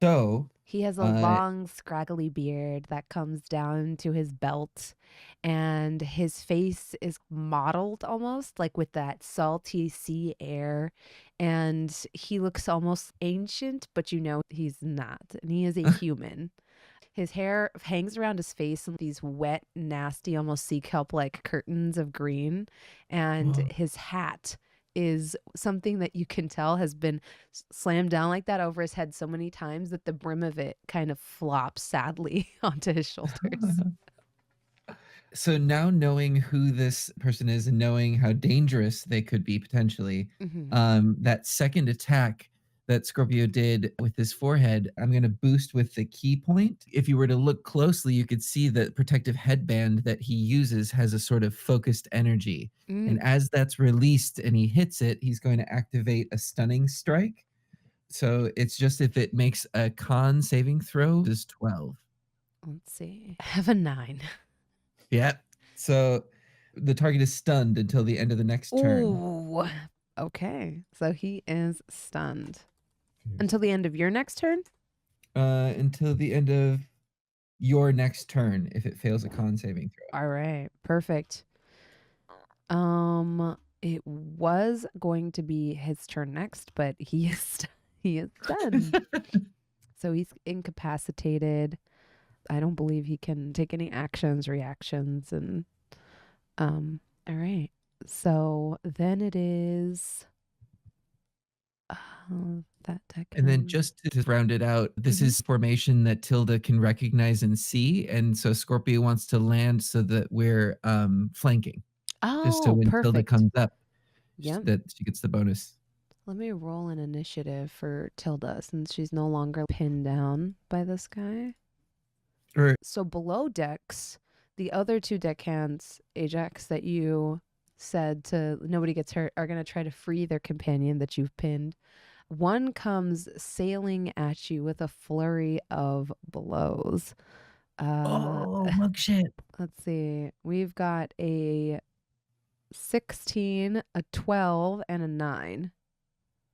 So he has a long, scraggly beard that comes down to his belt, and his face is modeled almost like with that salty sea air, and he looks almost ancient, but you know he's not, and he is a human. His hair hangs around his face in these wet, nasty, almost sea kelp-like curtains of green. And his hat is something that you can tell has been slammed down like that over his head so many times that the brim of it kind of flops sadly onto his shoulders. So now knowing who this person is and knowing how dangerous they could be potentially, that second attack that Scorpio did with his forehead, I'm going to boost with the key point. If you were to look closely, you could see that protective headband that he uses has a sort of focused energy. And as that's released and he hits it, he's going to activate a stunning strike. So it's just if it makes a con saving throw, is 12. Let's see. I have a 9. Yeah. So the target is stunned until the end of the next turn. Ooh. Okay. So he is stunned. Until the end of your next turn? Until the end of your next turn if it fails a con saving throw. All right. Perfect. It was going to be his turn next, but he is done. So he's incapacitated. I don't believe he can take any actions, reactions, and all right. So then it is that deck. And then just to round it out, this is formation that Tilda can recognize and see. And so Scorpio wants to land so that we're flanking. Oh, just so when perfect. Tilda comes up, Yep. that she gets the bonus. Let me roll an initiative for Tilda since she's no longer pinned down by this guy. So below decks, the other 2 deckhands, Ajax, that you said to nobody gets hurt, are going to try to free their companion that you've pinned. One comes sailing at you with a flurry of blows. Mug shit. Let's see. We've got a 16, a 12, and a 9.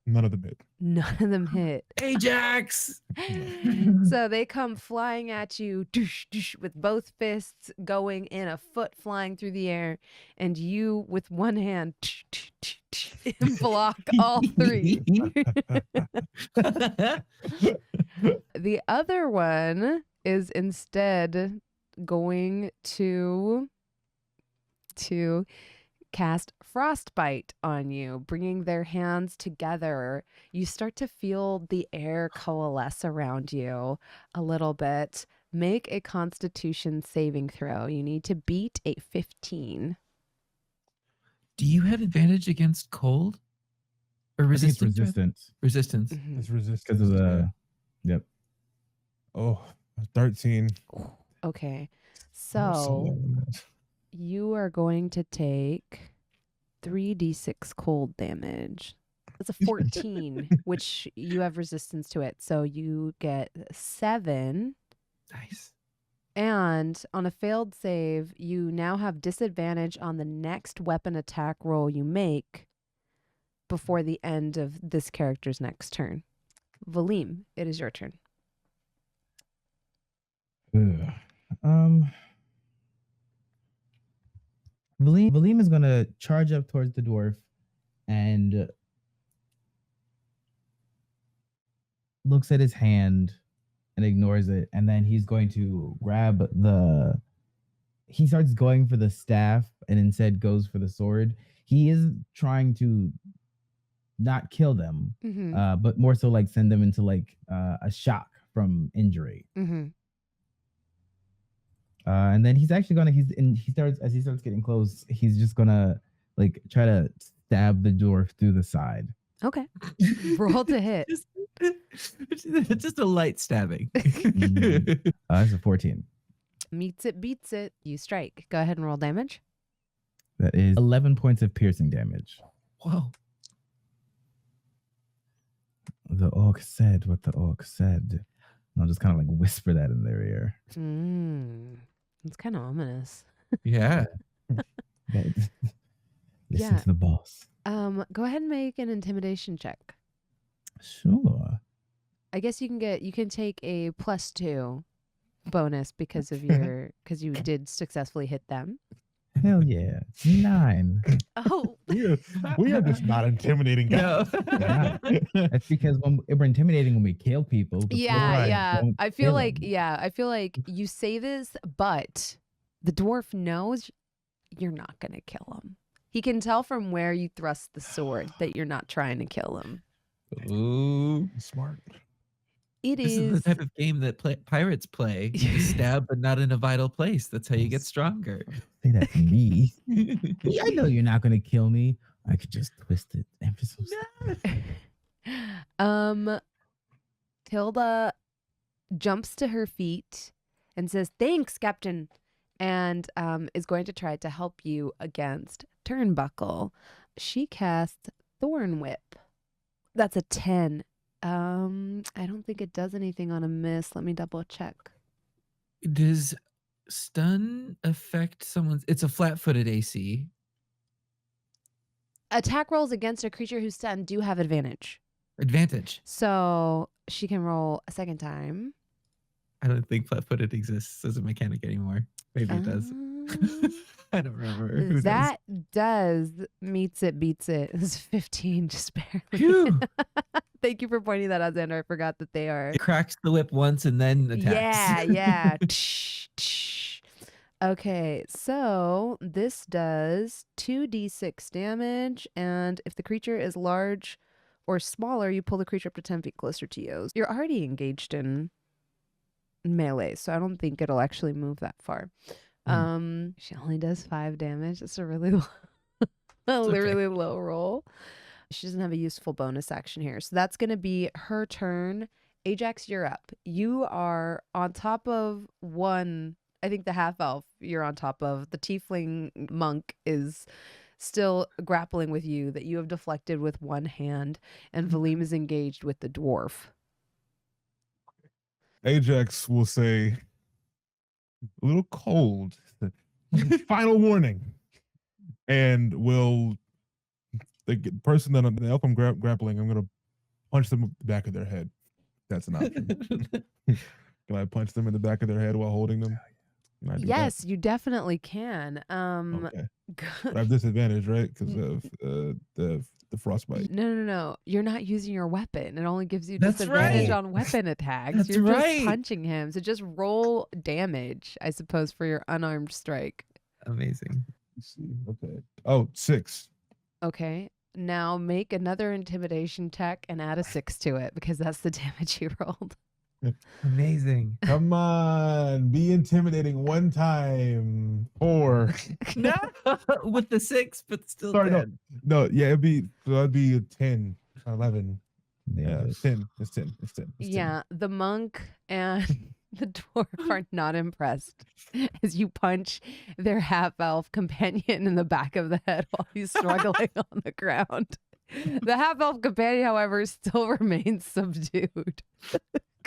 None of them hit. None of them hit. Ajax! So they come flying at you doosh, doosh, with both fists going in, a foot flying through the air, and you with one hand block all 3. The other one is instead going to cast Frostbite on you, bringing their hands together. You start to feel the air coalesce around you a little bit. Make a Constitution saving throw. You need to beat a 15. Do you have advantage against cold? Or resistance? Resistance. Resistance. It's resistance. Because of the Yep. Oh, 13. Okay. Oh, So you are going to take 3d6 cold damage. That's a 14, which you have resistance to it. So you get 7. Nice. And on a failed save, you now have disadvantage on the next weapon attack roll you make before the end of this character's next turn. Valim, it is your turn. Ugh. Valim is gonna charge up towards the dwarf and looks at his hand and ignores it, and then he's going to grab he starts going for the staff and instead goes for the sword. He is trying to not kill them, but more so like send them into like a shock from injury. And then he's actually gonna as he starts getting close, he's just gonna like try to stab the dwarf through the side. Okay. Roll to hit. Just a light stabbing. That's a 14. Meets it, beats it. You strike. Go ahead and roll damage. That is 11 points of piercing damage. Whoa. The orc said what the orc said. And I'll just kind of like whisper that in their ear. It's kind of ominous. Yeah. Listen to the boss. Go ahead and make an intimidation check. Sure. I guess you can take a +2 bonus because you did successfully hit them. Hell yeah. 9. Oh. we are just not intimidating guys. Yeah. That's because we're intimidating when we kill people. Yeah. I feel like you say this, but the dwarf knows you're not going to kill him. He can tell from where you thrust the sword that you're not trying to kill him. Ooh, smart. This is the type of game that pirates play. You stab, but not in a vital place. That's how you get stronger. Say that to me. Yeah, I know you're not going to kill me. I could just twist it ever so slightly. Tilda jumps to her feet and says, "Thanks, Captain," and is going to try to help you against Turnbuckle. She casts Thorn Whip. That's a 10. I don't think it does anything on a miss. Let me double check. Does stun affect someone's? It's a flat-footed AC. Attack rolls against a creature who's stunned do have advantage. So she can roll a second time. I don't think flat-footed exists as a mechanic anymore. Maybe it does. I don't remember. Who that does meets it, beats it. It's 15, just barely. Thank you for pointing that out, Xander. I forgot that they are. It cracks the whip once and then attacks. Yeah. Okay, so this does 2d6 damage, and if the creature is large or smaller, you pull the creature up to 10 feet closer to you. You're already engaged in melee, so I don't think it'll actually move that far. She only does 5 damage. It's a really really low roll. She doesn't have a useful bonus action here. So that's going to be her turn. Ajax, you're up. You are on top of one, I think the half elf you're on top of. The tiefling monk is still grappling with you that you have deflected with one hand, and Valim is engaged with the dwarf. Ajax will say, a little cold. Final warning. And will, the person that the elf I'm grappling, I'm going to punch them in the back of their head. That's an option. Can I punch them in the back of their head while holding them? Yes, you definitely can. Okay. But I have disadvantage, right? Because of the frostbite. No. You're not using your weapon. It only gives you That's disadvantage right. on weapon attacks. That's You're right. just punching him. So just roll damage, I suppose, for your unarmed strike. Amazing. Let's see. Okay. Oh, 6. Okay. Now make another intimidation check and add a 6 to it because that's the damage you rolled. Amazing. Come on, be intimidating one time. 4. No, with the 6, but still. Sorry, 10. no, yeah, that'd be a 10, 11. Yeah, Damages. 10. It's 10. It's 10. It's 10. Yeah, the monk and the dwarf are not impressed as you punch their half-elf companion in the back of the head while he's struggling on the ground. The half-elf companion, however, still remains subdued.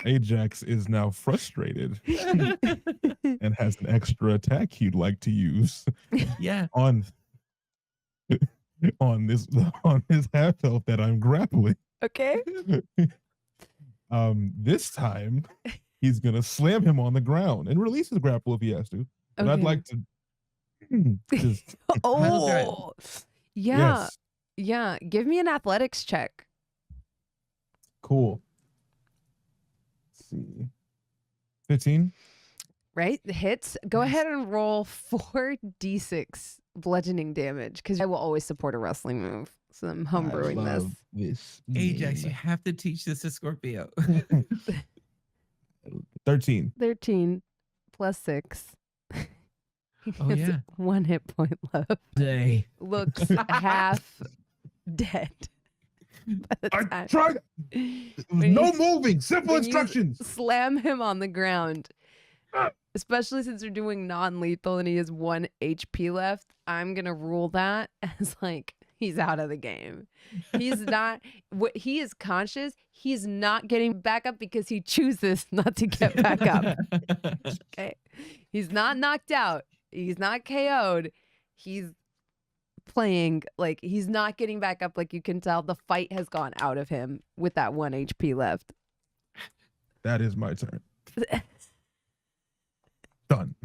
Ajax is now frustrated and has an extra attack he'd like to use Yeah. on this half elf that I'm grappling. Okay. This time he's gonna slam him on the ground and release his grapple if he has to. But I'd Okay. like to just Oh, yeah. yes, Yeah. Give me an athletics check. cool. Let's see, 15. Right? The hits. Go ahead and roll 4d6 bludgeoning damage because I will always support a wrestling move. So I'm homebrewing this. Ajax, you game. have to teach this to Scorpio. 13. 13 plus 6. He Oh, has yeah. 1 hit point left. Day. Looks half dead. By the I time tried. when No you- moving. Simple when you instructions. slam him on the ground, especially since you're doing non-lethal and he has 1 HP left, I'm gonna rule that as like he's out of the game. He's not. He is conscious. He's not getting back up because he chooses not to get back up. Okay, he's not knocked out. He's not KO'd. He's playing like he's not getting back up. Like you can tell, the fight has gone out of him with that 1 HP left. That is my turn. Done.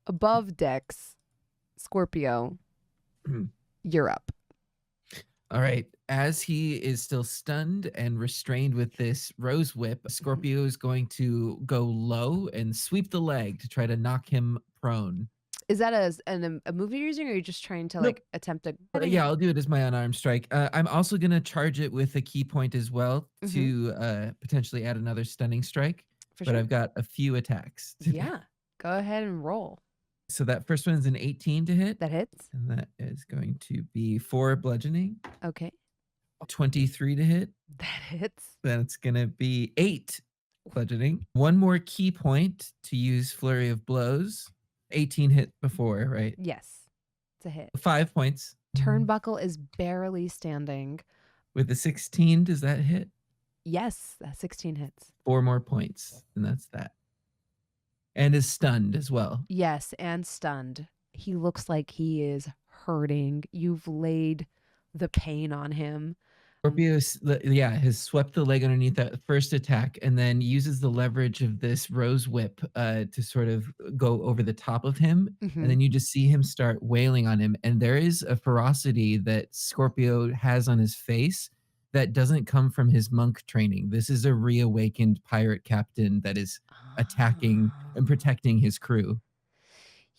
Above decks, Scorpio, you're up. All right. As he is still stunned and restrained with this rose whip, Scorpio is going to go low and sweep the leg to try to knock him prone. Is that a move you're using, or are you just trying to like attempt to? Yeah, I'll do it as my unarmed strike. I'm also going to charge it with a key point as well Mhm. to potentially add another stunning strike. For But sure. I've got a few attacks. to do. Yeah, go ahead and roll. So that first one is an 18 to hit. That hits. And that is going to be 4 bludgeoning, Okay, 23 to hit. that hits. Then it's going to be 8 bludgeoning. 1 more key point to use Flurry of Blows. 18 hit before, right? Yes, it's a hit. 5 points. Turnbuckle is barely standing. With the 16, does that hit? Yes, that 16 hits. 4 more points. And that's that. And is stunned as well. Yes, and stunned. He looks like he is hurting. You've laid the pain on him. Scorpio, has swept the leg underneath that first attack and then uses the leverage of this rose whip to sort of go over the top of him. Mhm. And then you just see him start wailing on him. And there is a ferocity that Scorpio has on his face that doesn't come from his monk training. This is a reawakened pirate captain that is attacking and protecting his crew.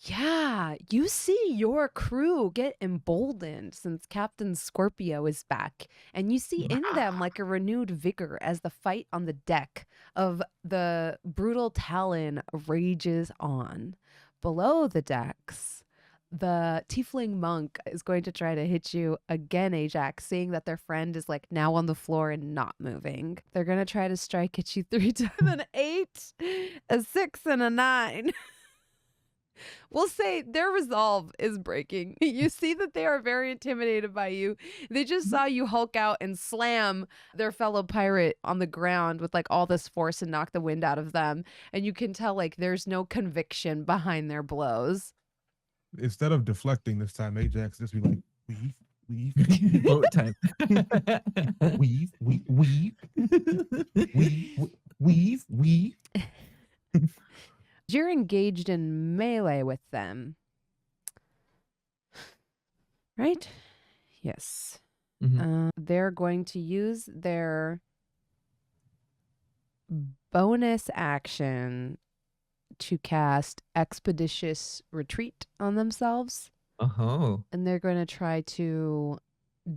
Yeah, you see your crew get emboldened since Captain Scorpio is back, and you see in them like a renewed vigor as the fight on the deck of the brutal Talon rages on. Below the decks, the tiefling monk is going to try to hit you again, Ajax, seeing that their friend is like now on the floor and not moving. They're going to try to strike at you 3 times, an 8, a 6, and a 9. We'll say their resolve is breaking. You see that they are very intimidated by you. They just saw you hulk out and slam their fellow pirate on the ground with like all this force and knock the wind out of them. And you can tell like there's no conviction behind their blows. Instead of deflecting this time, Ajax just be like, weave, Boat time. weave, weave. You're engaged in melee with them. Right? Yes. Mhm. They're going to use their bonus action to cast Expeditious Retreat on themselves. Oh. And they're going to try to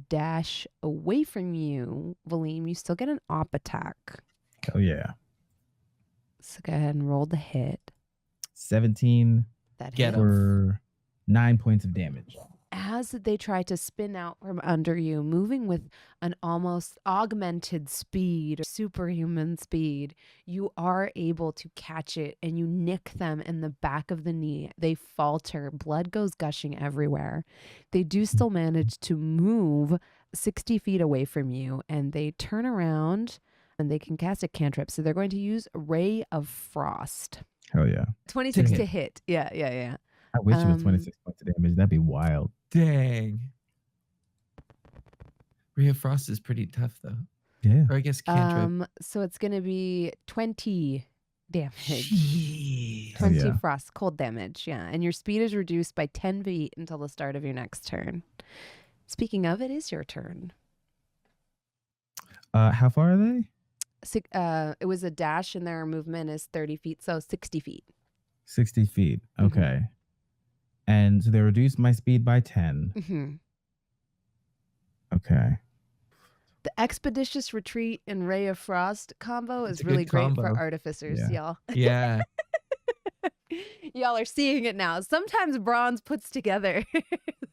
dash away from you, Valim. You still get an op attack. Oh yeah. So go ahead and roll the hit. 17 That Get hits. 'em. for 9 points of damage. as they try to spin out from under you, moving with an almost augmented speed, superhuman speed, you are able to catch it and you nick them in the back of the knee. They falter, blood goes gushing everywhere. They do still manage to move 60 feet away from you, and they turn around and they can cast a cantrip. So they're going to use Ray of Frost. Hell yeah. 26 Dang to it. hit. Yeah. I wish it was 26 points of damage. That'd be wild. Dang. Ray of Frost is pretty tough though. Yeah. Or I guess cantrip. So it's going to be 20 damage. Jeez. 20 yeah. frost, cold damage, yeah. And your speed is reduced by 10 feet until the start of your next turn. Speaking of, it is your turn. How far are they? It was a dash and their movement is 30 feet, so 60 feet. 60 feet. Okay. And so they reduced my speed by 10. Mm-hmm. Okay. The Expeditious Retreat and Ray of Frost combo is It's a really good great combo. for artificers, Yeah. y'all. Yeah. Y'all are seeing it now. Sometimes Bronze puts together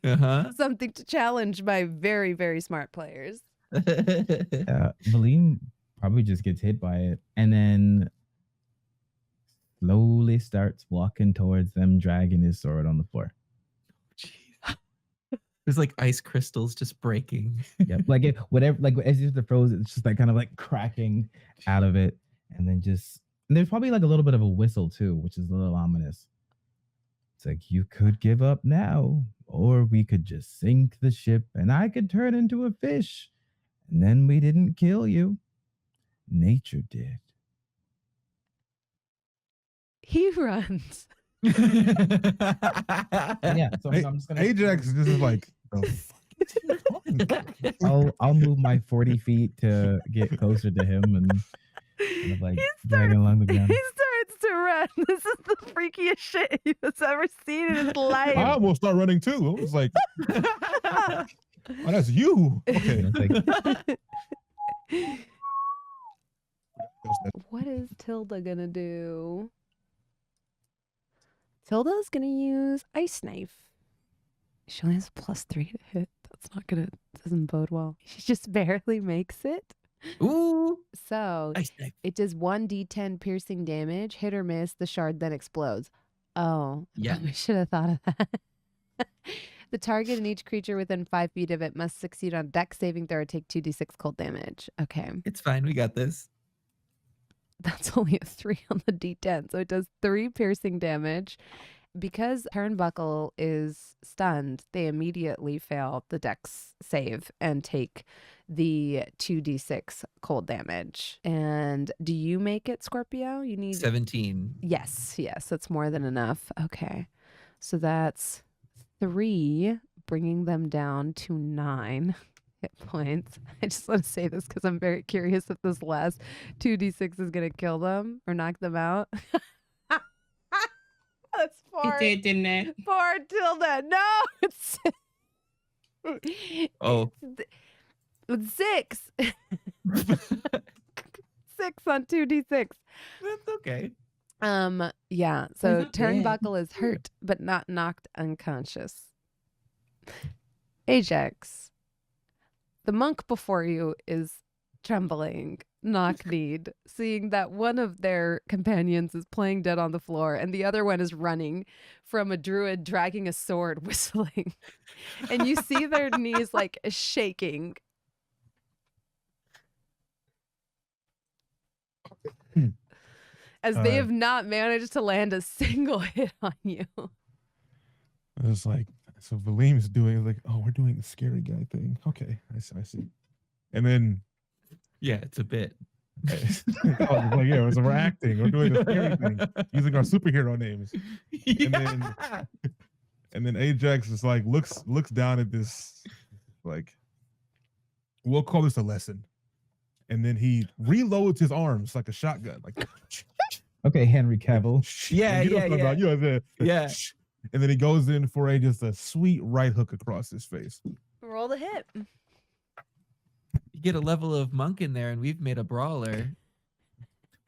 Uh-huh. something to challenge my very, very smart players. Valim probably just gets hit by it and then slowly starts walking towards them, dragging his sword on the floor. Jeez. There's like ice crystals just breaking. Yep. Like it, whatever, like as if the froze, it's just like kind of like cracking out of it. And then and there's probably like a little bit of a whistle too, which is a little ominous. It's like, you could give up now, or we could just sink the ship and I could turn into a fish. And then we didn't kill you. Nature did. He runs. Yeah. So I'm just gonna Ajax just is like, the fuck is he talking about? I'll move my 40 feet to get closer to him and kind of like dragging along the ground. He starts to run. This is the freakiest shit he has ever seen in his life. I almost start running too. I was like, oh, that's you. Okay. And it's like, What is Tilda gonna do? Tilda's gonna use Ice Knife. She only has +3 to hit. That's not gonna, doesn't bode well. She just barely makes it. Ooh. So Ice knife. it does 1d10 piercing damage, hit or miss, the shard then explodes. Oh, Yeah. we should have thought of that. The target and each creature within 5 feet of it must succeed on dex saving throw or take 2d6 cold damage. Okay. It's fine. We got this. That's only a 3 on the d10. So it does 3 piercing damage. Because Turnbuckle is stunned, they immediately fail the dex save and take the 2d6 cold damage. And do you make it, Scorpio? You need 17. Yes, that's more than enough. Okay. So that's 3, bringing them down to 9 hit points. I just want to say this because I'm very curious if this last 2d6 is going to kill them or knock them out. That's It did, didn't it? Poor Tilda. No, it's Oh. it's 6. 6 on 2d6. That's okay. Yeah. So not bad. Turnbuckle is hurt, but not knocked unconscious. Ajax, the monk before you is trembling, knock-kneed, seeing that one of their companions is playing dead on the floor and the other one is running from a druid dragging a sword, whistling. And you see their knees like shaking. As they have not managed to land a single hit on you. It's like, so Valim's doing like, oh, we're doing the scary guy thing. Okay, I see. And then Yeah, it's a bit. I was like, yeah, we're acting. We're doing the scary thing using our superhero names. And then Ajax is like looks down at this, like, we'll call this a lesson. And then he reloads his arms like a shotgun, like. okay, Henry Cavill. Yeah. Yeah. And then he goes in for just a sweet right hook across his face. Roll the hit. You get a level of monk in there, and we've made a brawler.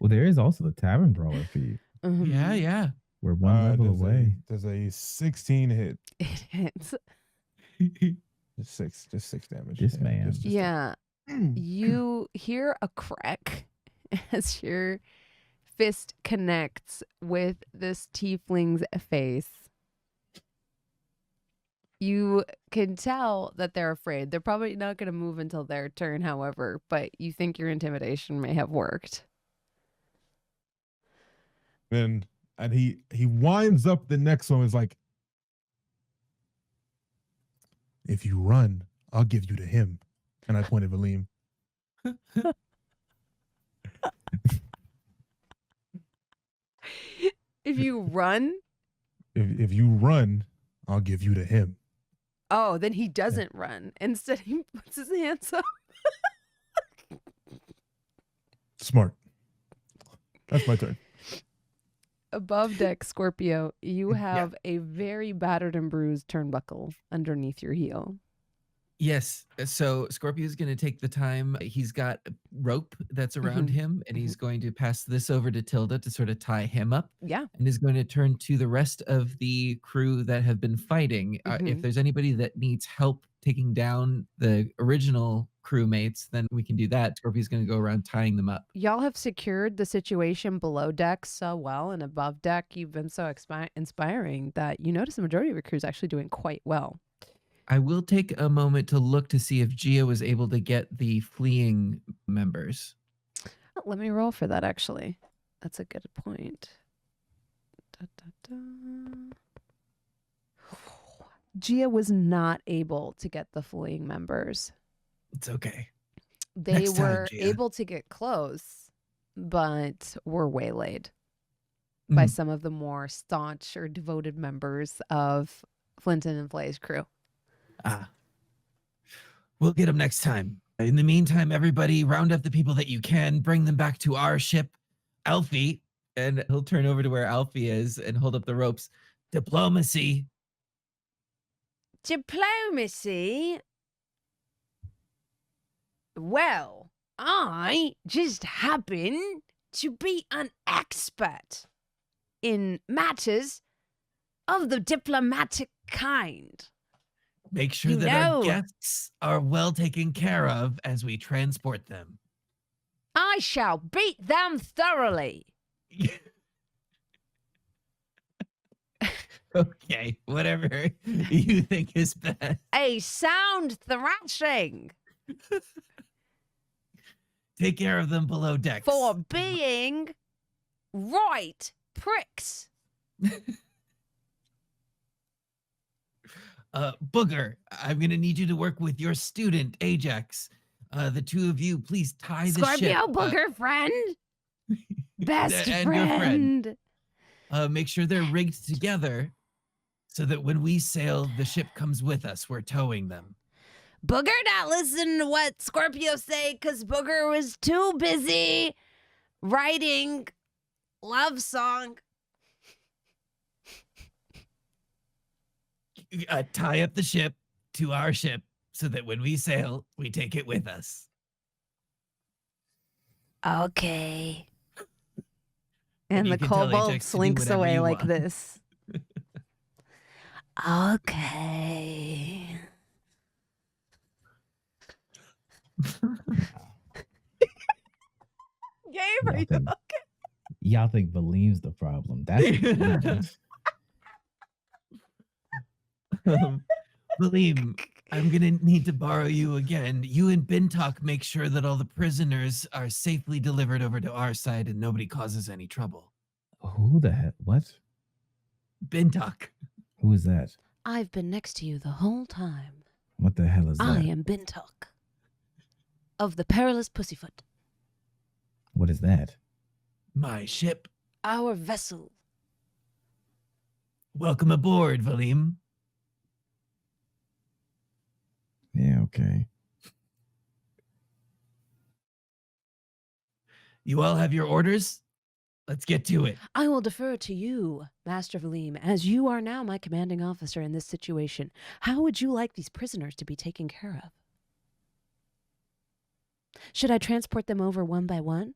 Well, there is also the Tavern Brawler feat. Yeah. We're one level Does away. There's a 16 hit. It hits. Just six damage. This man. just Yeah. You hear a crack as your fist connects with this tiefling's face. You can tell that they're afraid. They're probably not going to move until their turn, however, but you think your intimidation may have worked. and he winds up the next one. Is like, if you run, I'll give you to him. And I pointed Valim. If you run, If you run, I'll give you to him. oh, then he doesn't run. Instead, he puts his hands up. Smart. That's my turn. Above deck, Scorpio, you have a very battered and bruised turnbuckle underneath your heel. Yes. So Scorpio is going to take the time. He's got a rope that's around him, and he's going to pass this over to Tilda to sort of tie him up. Yeah. And is going to turn to the rest of the crew that have been fighting. If there's anybody that needs help taking down the original crewmates, then we can do that. Scorpio's going to go around tying them up. Y'all have secured the situation below deck so well, and above deck, you've been so inspiring that you notice the majority of your crew is actually doing quite well. I will take a moment to look to see if Gia was able to get the fleeing members. Let me roll for that, actually. That's a good point. Gia was not able to get the fleeing members. It's okay. They Next time, were Gia. able to get close, but were waylaid by some of the more staunch or devoted members of Flinton and Flay's crew. We'll get them next time. In the meantime, everybody round up the people that you can, bring them back to our ship, Alfie. And he'll turn over to where Alfie is and hold up the ropes. Diplomacy. Diplomacy? Well, I just happen to be an expert in matters of the diplomatic kind. Make sure You that know. our guests are well taken care of as we transport them. I shall beat them thoroughly. Okay, whatever you think is best. A sound thrashing Take care of them below decks. for being right pricks. Booger, I'm going to need you to work with your student, Ajax. The two of you, please tie the ship. Scorpio Booger friend. Best and your friend. Make sure they're rigged together so that when we sail, the ship comes with us. We're towing them. Booger not listen to what Scorpio say because Booger was too busy writing love song. Tie up the ship to our ship so that when we sail, we take it with us. Okay. And you the can tell kobold Ajax to do slinks whatever away you like want. this. Okay. Gabe, are you Nothing. okay? Y'all think Valim's the problem. That's Valim, I'm going to need to borrow you again. You and Bintok make sure that all the prisoners are safely delivered over to our side and nobody causes any trouble. who the heck? What? Bintok. Who is that? I've been next to you the whole time. What the hell is that? I am Bintok of the Perilous Pussyfoot, What is that? My ship. our vessel. Welcome aboard, Valim. Yeah, okay. You all have your orders? Let's get to it. I will defer to you, Master Valim, as you are now my commanding officer in this situation. How would you like these prisoners to be taken care of? Should I transport them over one by one?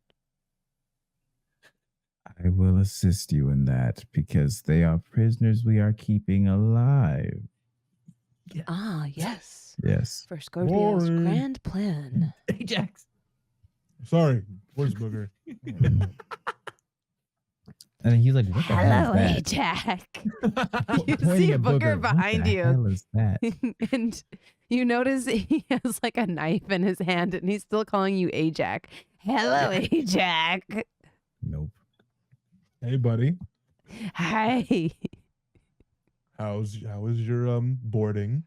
I will assist you in that because they are prisoners we are keeping alive. Yeah. Ah, yes. Yes. For Scorpio's Boring. grand plan. Ajax. Sorry, where's Booger? And he's like, what the hell Hello, is that? Ajax. You Pointing see at Booger What behind the you. hell is that? And you notice he has like a knife in his hand and he's still calling you Ajax. Hello, Ajax. Nope. Hey, buddy. Hi. How is your boarding?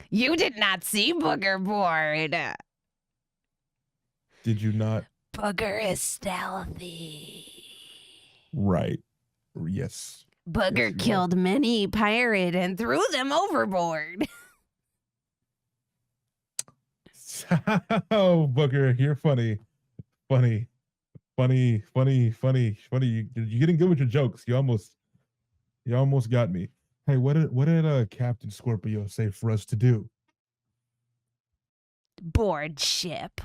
You did not see Booger board. Did you not? Booger is stealthy. Right. Yes. Booger you killed many pirate and threw them overboard. Oh, Booger, you're funny. Funny. You're getting good with your jokes. You almost got me. Hey, what did Captain Scorpio say for us to do? Board ship.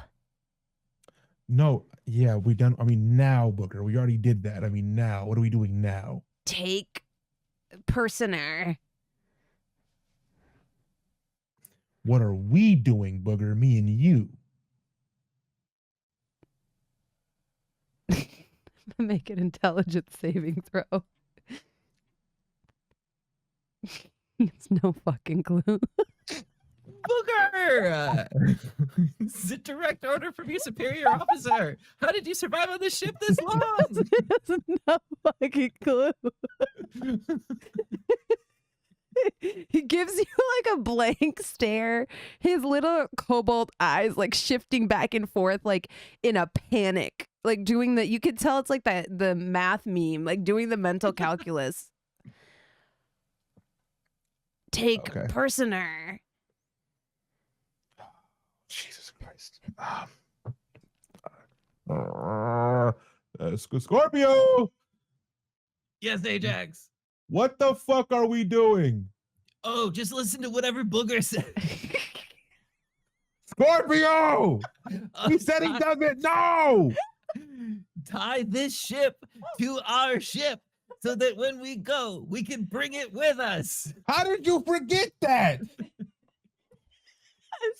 No, yeah, we done. I mean, now, Booger, we already did that. I mean, now, what are we doing now? Take prisoner. What are we doing, Booger? Me and you. Make an intelligence saving throw. It's no fucking clue. Booger! It's a direct order from your superior officer. How did you survive on this ship this long? It's no fucking clue. He gives you like a blank stare. His little cobalt eyes like shifting back and forth like in a panic. Like doing the, you could tell it's like the math meme, like doing the mental calculus. Take Okay. prisoner. Jesus Christ. Scorpio, Yes, Ajax. what the fuck are we doing? Oh, just listen to whatever Booger said. Scorpio! He said he doesn't know! Tie this ship to our ship so that when we go, we can bring it with us. How did you forget that? I'm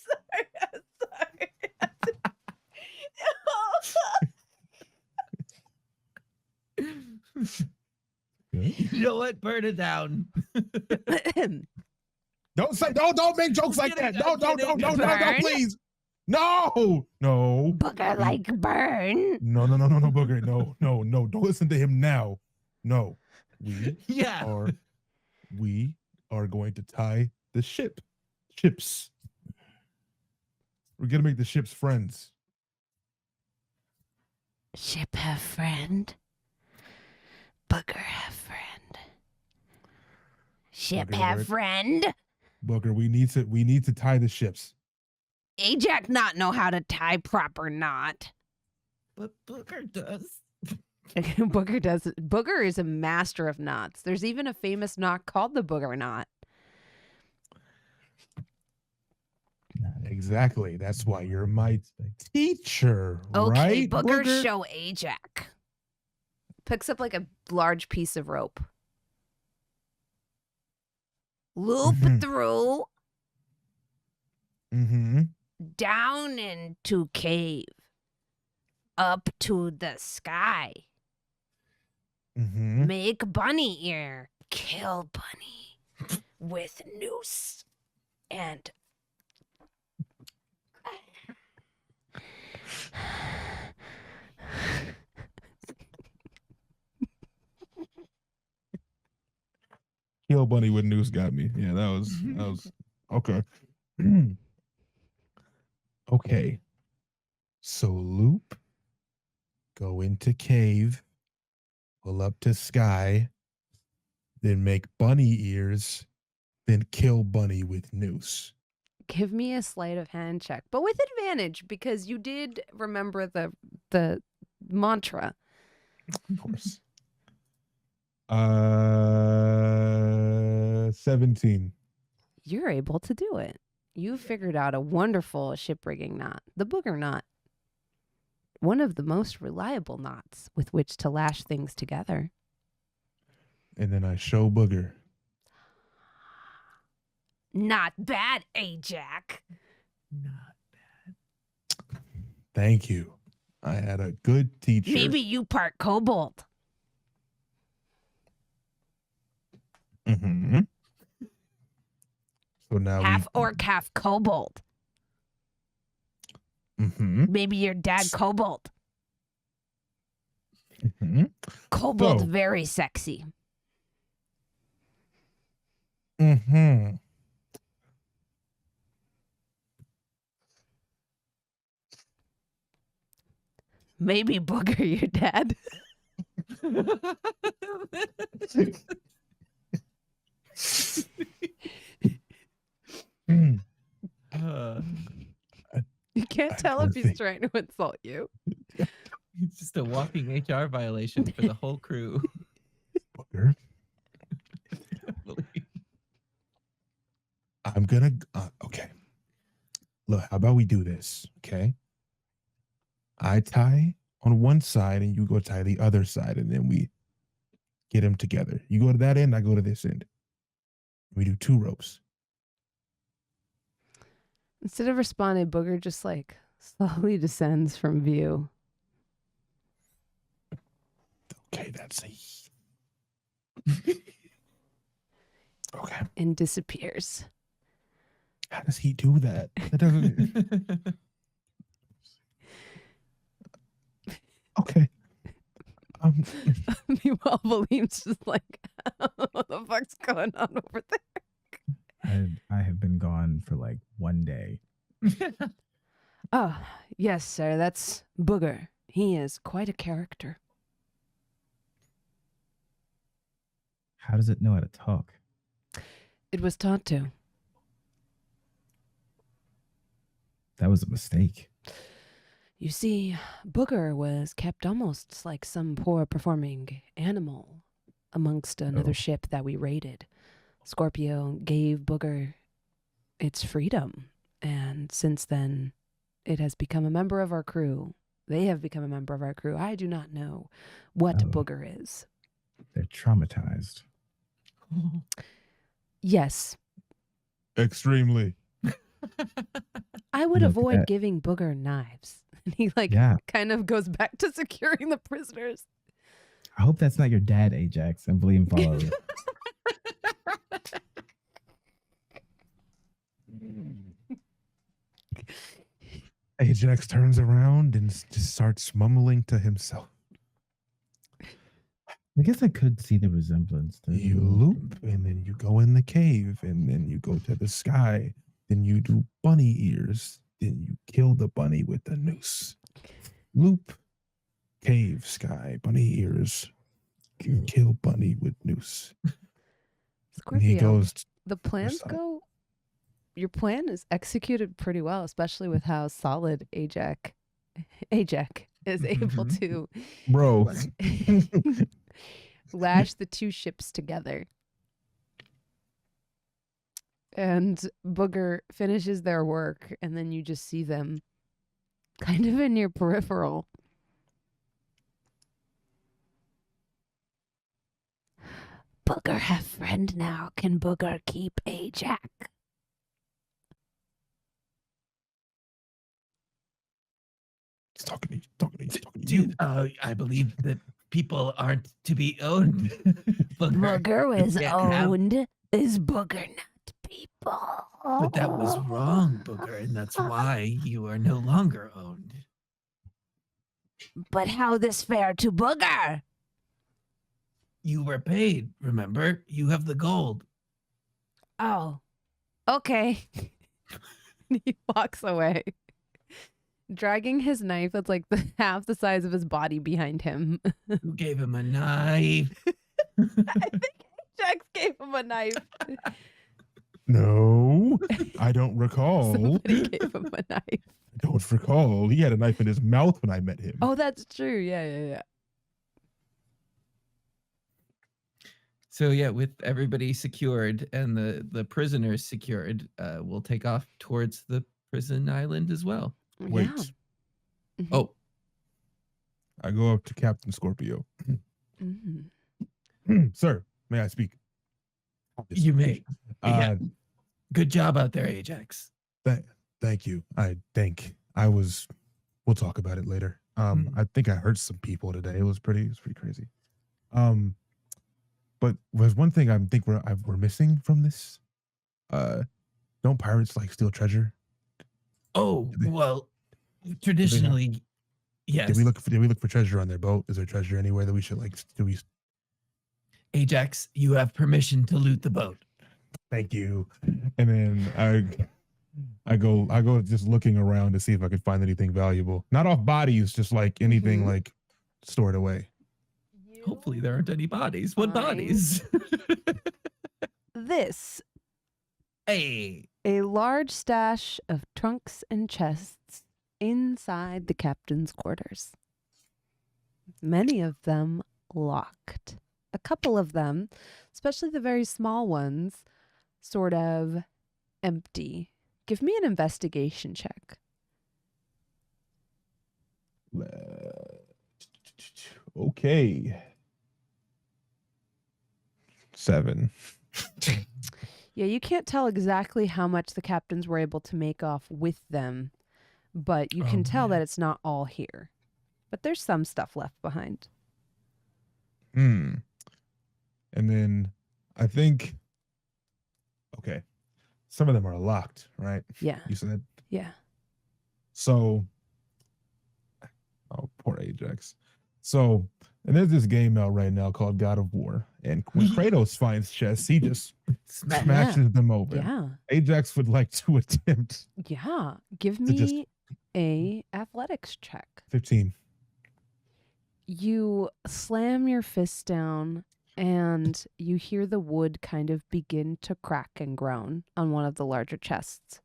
sorry. You know what? Burn it down. Don't make jokes like that. No, Burn? please. No. Booger like burn. No, Booger. No. Don't listen to him now. No. Yeah. We are going to tie the ships. We're gonna make the ships friends. Ship have friend. Booger have friend. Ship Booger, have right? friend. Booger, we need to tie the ships. Ajax not know how to tie proper knot. But Booger does. Booger does. Booger is a master of knots. There's even a famous knot called the Booger knot. Exactly. That's why you're my teacher, Okay, right? Booger show Ajax. Picks up like a large piece of rope. Loop through. Mm-hmm. Down into cave. Up to the sky. Mm-hmm. Make bunny ear. Kill bunny. With noose. And... Kill bunny with noose got me. Yeah, that was okay. Okay. So loop, go into cave, pull up to sky, then make bunny ears, then kill bunny with noose. Give me a sleight of hand check, but with advantage because you did remember the mantra. Of course. 17. You're able to do it. You figured out a wonderful ship-rigging knot, the Booger knot. One of the most reliable knots with which to lash things together. And then I show Booger. Not bad, Ajax. Not Thank you. I had a good teacher. Maybe you part kobold. Mm-hmm. So now Half orc, half kobold. Mm-hmm. Maybe your dad kobold. Mm-hmm. Kobold So- very sexy. Mm-hmm. Maybe Booger your dad. Mm. You can't I tell if he's think- trying to insult you. It's just a walking HR violation for the whole crew. Booger. I'm gonna. Okay. Look, how about we do this? Okay. I tie on one side, and you go tie the other side, and then we get them together. You go to that end, I go to this end. We do 2 ropes. Instead of responding, Booger just like slowly descends from view. Okay, that's a. Okay. And disappears. How does he do that? That doesn't. Okay. Meanwhile, Valim's just like, what the fuck's going on over there? I have been gone for like 1 day. Oh, yes, sir. That's Booger. He is quite a character. How does it know how to talk? It was taught to. That was a mistake. You see, Booger was kept almost like some poor performing animal amongst another Oh. ship that we raided. Scorpio gave Booger its freedom, and since then, it has become a member of our crew. They have become a member of our crew. I do not know what Oh. Booger is. They're traumatized. Yes, Extremely. I would Look, avoid giving Booger knives. And he Yeah. kind of goes back to securing the prisoners. I hope that's not your dad, Ajax, and Valym follow. Ajax turns around and just starts mumbling to himself. I guess I could see the resemblance. You loop, and then you go in the cave, and then you go to the sky. Then you do bunny ears. Then you kill the bunny with the noose. Loop, cave, sky, bunny ears. You kill bunny with noose. And he Scorpio, goes, the plans side. go. Your plan is executed pretty well, especially with how solid Ajax is able to bro. lash the 2 ships together. And Booger finishes their work, and then you just see them kind of in your peripheral. Booger have friend now. Can Booger keep Ajax? He's talking to you, talking to you, talking to Dude, you. I believe that people aren't to be owned. Booger is can't have- owned. Is Booger not people? But that was wrong, Booger, and that's why you are no longer owned. But how this fair to Booger? You were paid, remember? You have the gold. Oh, okay. He walks away, dragging his knife that's like half the size of his body behind him. Who gave him a knife? I think Ajax gave him a knife. No, I don't recall. Somebody gave him a knife. I don't recall. He had a knife in his mouth when I met him. Oh, that's true. Yeah. So yeah, with everybody secured and the prisoners secured, we'll take off towards the prison island as well. Wait. Yeah. Mhm. Oh, I go up to Captain Scorpio. Mhm. Sir, may I speak? you may. Uh, Good job out there, Ajax. Thank you. We'll talk about it later. I think I hurt some people today. It was pretty crazy. But there's one thing I think we're missing from this. Don't pirates like steal treasure? Oh, well, traditionally, yes. Did we look for treasure on their boat? Is there treasure anywhere that we should like? Ajax, you have permission to loot the boat. Thank you. And then I go just looking around to see if I could find anything valuable. Not off bodies, just like anything like stored away. Hopefully there aren't any bodies. What bodies? This. Hey. A large stash of trunks and chests inside the captain's quarters. Many of them locked. A couple of them, especially the very small ones, sort of empty. Give me an investigation check. Okay. 7. Yeah, you can't tell exactly how much the captains were able to make off with them, but you can tell that it's not all here. But there's some stuff left behind. And then I think, okay, some of them are locked, right? Yeah. You said? Yeah. So, oh, poor Ajax. So, and there's this game out right now called God of War. And when Kratos finds chests, he just smashes them open. Yeah. Ajax would like to attempt. Yeah. Give me a athletics check. 15. You slam your fist down and you hear the wood kind of begin to crack and groan on one of the larger chests.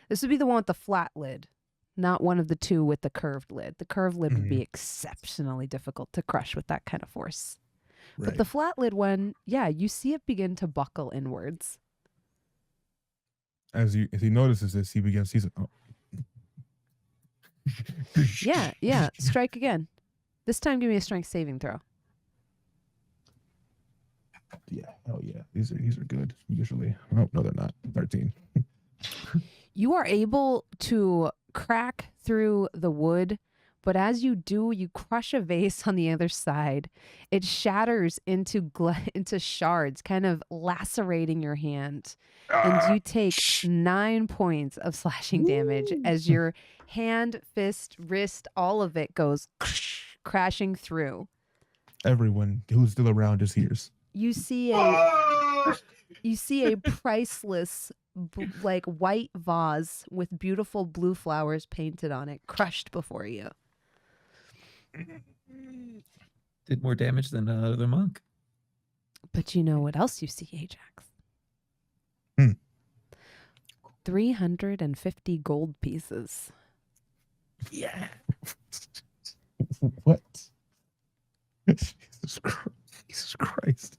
This would be the one with the flat lid, not one of the two with the curved lid. The curved lid would be exceptionally difficult to crush with that kind of force. Right. But the flat lid one, yeah, you see it begin to buckle inwards. As he notices this, he begins, Yeah. Strike again. This time give me a strength saving throw. Yeah, hell yeah. These are good, usually. Oh, no, they're not. 13. You are able to crack through the wood, but as you do, you crush a vase on the other side. It shatters into shards, kind of lacerating your hand. And you take 9 points of slashing damage as your hand, fist, wrist, all of it goes crashing through. Everyone who's still around just hears. You see a priceless like white vase with beautiful blue flowers painted on it, crushed before you. Did more damage than another monk. But you know what else you see, Ajax? 350 gold pieces. Yeah. What? Jesus Christ.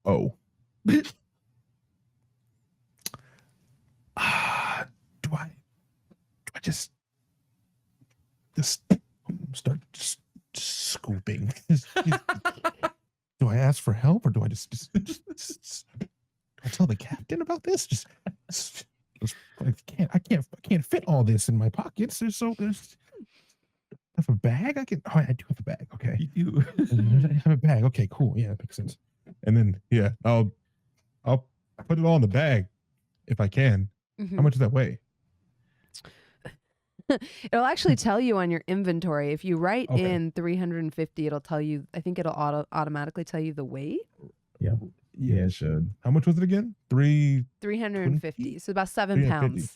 Oh. Do I just start just scooping? Do I ask for help or do I just I tell the captain about this? I can't fit all this in my pockets. There's have a bag? I do have a bag. Okay. You do. I have a bag. Okay, cool. Yeah, that makes sense. And then I'll put it all in the bag if I can. How much does that weigh? It'll actually tell you on your inventory. If you write in 350, it'll tell you, I think it'll automatically tell you the weight. Yeah, it should. How much was it again? 350. So about 7 pounds.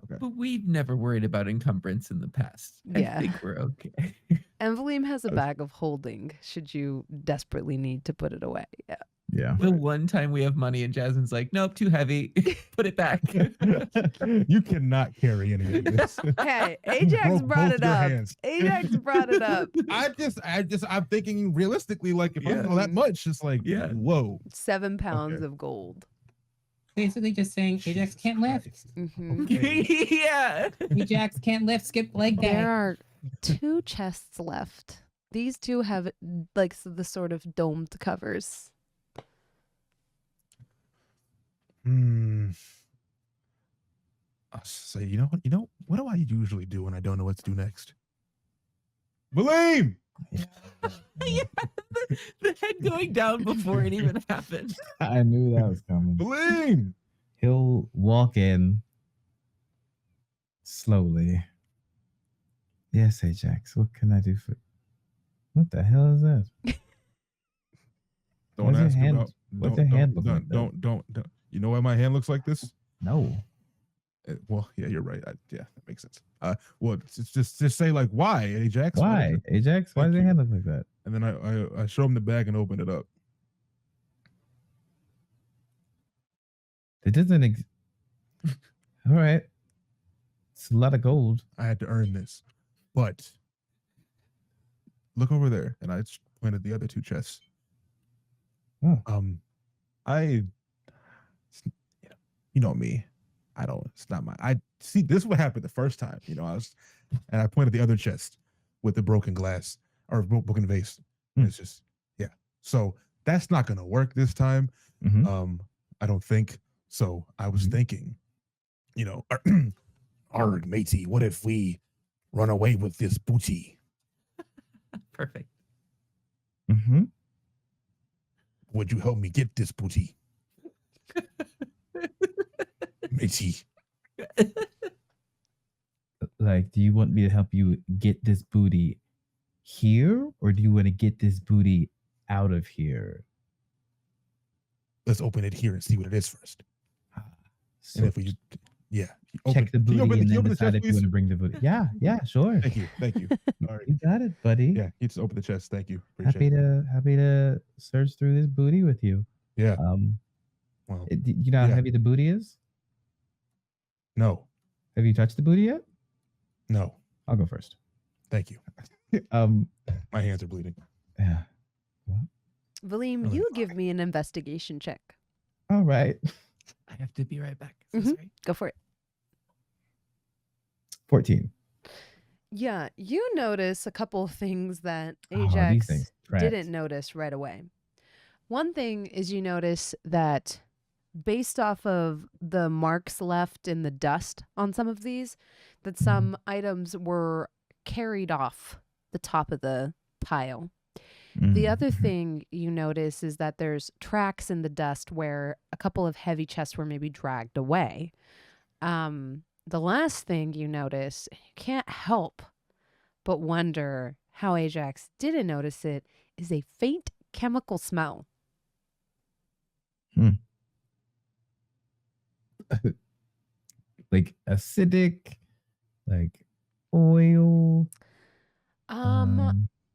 Okay. But we've never worried about encumbrance in the past. Yeah. I think we're okay. And Valim has a bag of holding should you desperately need to put it away. Yeah. Yeah. The one time we have money and Jasmine's like, nope, too heavy. Put it back. You cannot carry any of this. Hey, Ajax brought it up. Ajax brought it up. I'm thinking realistically, like if I don't know that much, just like, whoa. 7 pounds of gold. Basically just saying Ajax can't lift. Yeah. Ajax can't lift, skip leg day. There are 2 chests left These two have like the sort of domed covers. So you know what do I usually do when I don't know what to do next? Valim! Yeah, the head going down before it even happened. I knew that was coming. Valim! He'll walk in slowly. Yes, Ajax, what can I do for... What the hell is that? Don't What's your ask hand- about. what's don't, your hand don't, look like don't, don't. You know why my hand looks like this? No. Well, yeah, you're right. Yeah, that makes sense. Well, just say like, why, Ajax? Why? Ajax, why Thank does your you. hand look like that? And then I show him the bag and open it up. It doesn't all right. It's a lot of gold. I had to earn this, but look over there, and I just pointed the other two chests. Oh. You know me. I don't. It's not my. I see. This is what happened the first time. And I pointed the other chest with the broken glass or broken vase. And it's just, yeah. So that's not gonna work this time. Mhm. I don't think. So I was thinking, arg, matey, what if we run away with this booty? Perfect. Mm-hmm. Would you help me get this booty? Matey. Like, do you want me to help you get this booty here, or do you want to get this booty out of here? Let's open it here and see what it is first. So And if we, yeah. check the can you booty open- and can you then open the decide chest, if you please? want to bring the booty. Yeah, sure. Thank you. All right. You got it, buddy. Yeah, you just open the chest. Thank you. Appreciate Happy to search through this booty with you. Yeah. Well, You know how yeah. heavy the booty is? no. Have you touched the booty yet? No. I'll go first. Thank you. My hands are bleeding. Yeah. Valim, Really? you give me an investigation check. All right. I have to be right back. So Mhm. sorry. Go for it. 14. Yeah, you notice a couple of things that Oh, these Ajax things trapped. didn't notice right away. One thing is you notice that based off of the marks left in the dust on some of these, that some items were carried off the top of the pile. The other thing you notice is that there's tracks in the dust where a couple of heavy chests were maybe dragged away. The last thing you notice, you can't help but wonder how Ajax didn't notice it, is a faint chemical smell. Like acidic, like oil.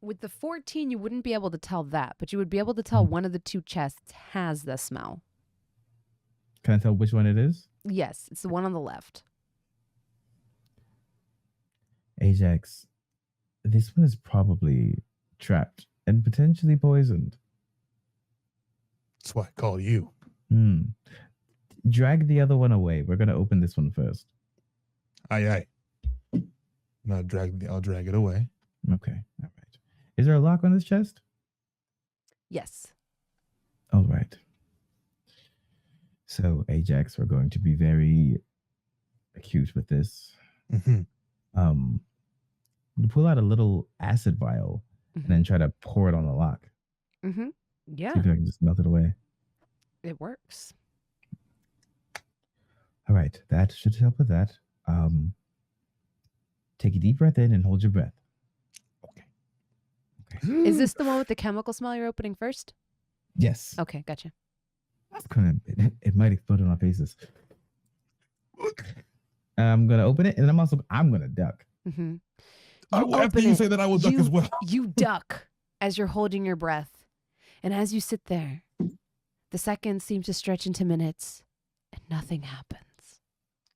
With the 14, you wouldn't be able to tell that, but you would be able to tell one of the two chests has the smell. Can I tell which one it is? Yes, it's the one on the left. Ajax, this one is probably trapped and potentially poisoned. That's why I call you. Drag the other one away. We're gonna open this one first. Aye. I'll drag it away. Okay. All right. Is there a lock on this chest? Yes. All right. So, Ajax, we're going to be very acute with this. Mm-hmm. We pull out a little acid vial and then try to pour it on the lock. Yeah, See if I can just melt it away. it works. All right. That should help with that. Take a deep breath in and hold your breath. Okay. Is this the one with the chemical smell you're opening first? Yes. Okay, gotcha. It might explode in our faces. I'm gonna open it, and I'm gonna duck. Mm-hmm. After you say that, I will duck as well. You duck as you're holding your breath. And as you sit there, the seconds seem to stretch into minutes and nothing happens.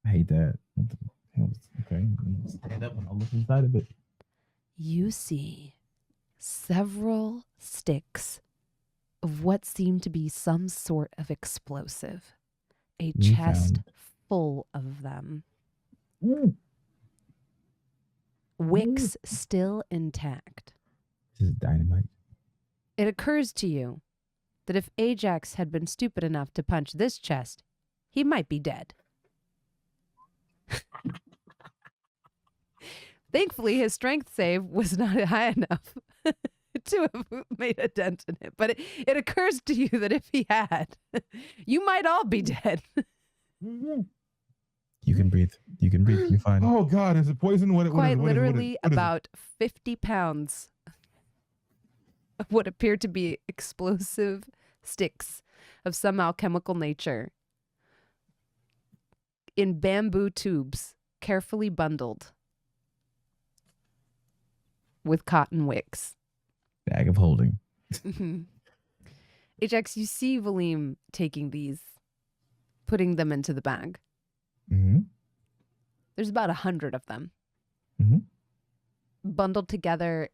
I hate that. What the hell is- Okay, stand up and I'll look inside of it. You see several sticks of what seem to be some sort of explosive. A We chest found- full of them. Ooh. Wicks still intact. This is dynamite. It occurs to you that if Ajax had been stupid enough to punch this chest, he might be dead. Thankfully, his strength save was not high enough to have made a dent in it. But it occurs to you that if he had, you might all be dead. You can breathe. You can breathe. You're fine. Oh God, is it poison? Quite what is literally it? about 50 pounds of what appear to be explosive sticks of some alchemical nature in bamboo tubes, carefully bundled with cotton wicks. Bag of holding. Ajax, you see Valim taking these, putting them into the bag. Mm-hmm. There's about 100 of them. Mm-hmm. Bundled together,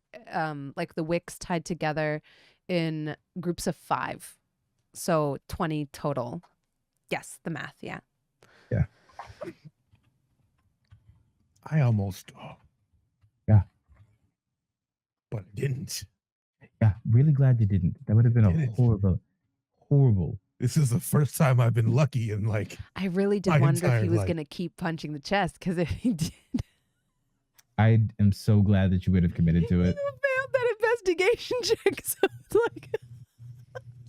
like the wicks tied together in groups of 5. So 20 total. Yes, the math, yeah. Yeah. I almost. Yeah. But I didn't. Yeah, really glad you didn't. That would have been a Didn't. horrible. This is the first time I've been lucky in like. I really did My wonder if he entire was life. going to keep punching the chest, because if he did, I am so glad that you would have committed to it. you failed that investigation check. So it's like,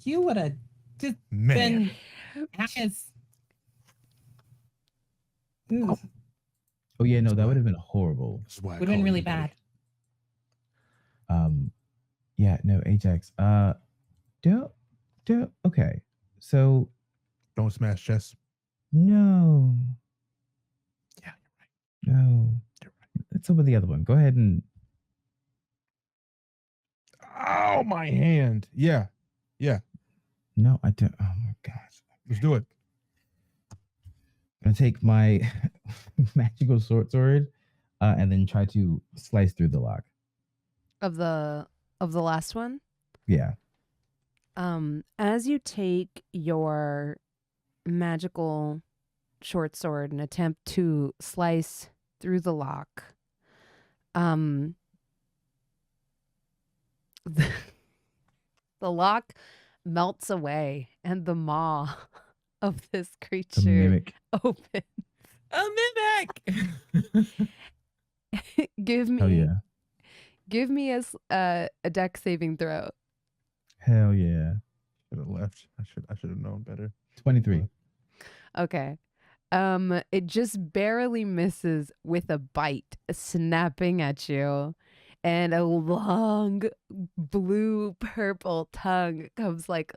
You would have just Man. been ashes. Oh yeah, no, that would have been horrible. This is why I Would have been call really you, buddy. bad. Yeah, no, Ajax. Okay. So Don't smash chests. no. Yeah, No. You're Let's open the other one. Go ahead and Ow, my hand. Yeah. no, I don't. Oh my gosh. Let's do it. I'm gonna take my magical short sword and then try to slice through the lock. of the last one. Yeah. As you take your magical short sword and attempt to slice through the lock, the lock melts away and the maw of this The creature mimic. opens. A mimic. Give Hell me yeah. give me a dex saving throw. Hell yeah. Should have left. I should have known better. 23. Okay. It just barely misses with a bite, snapping at you, and a long blue purple tongue comes like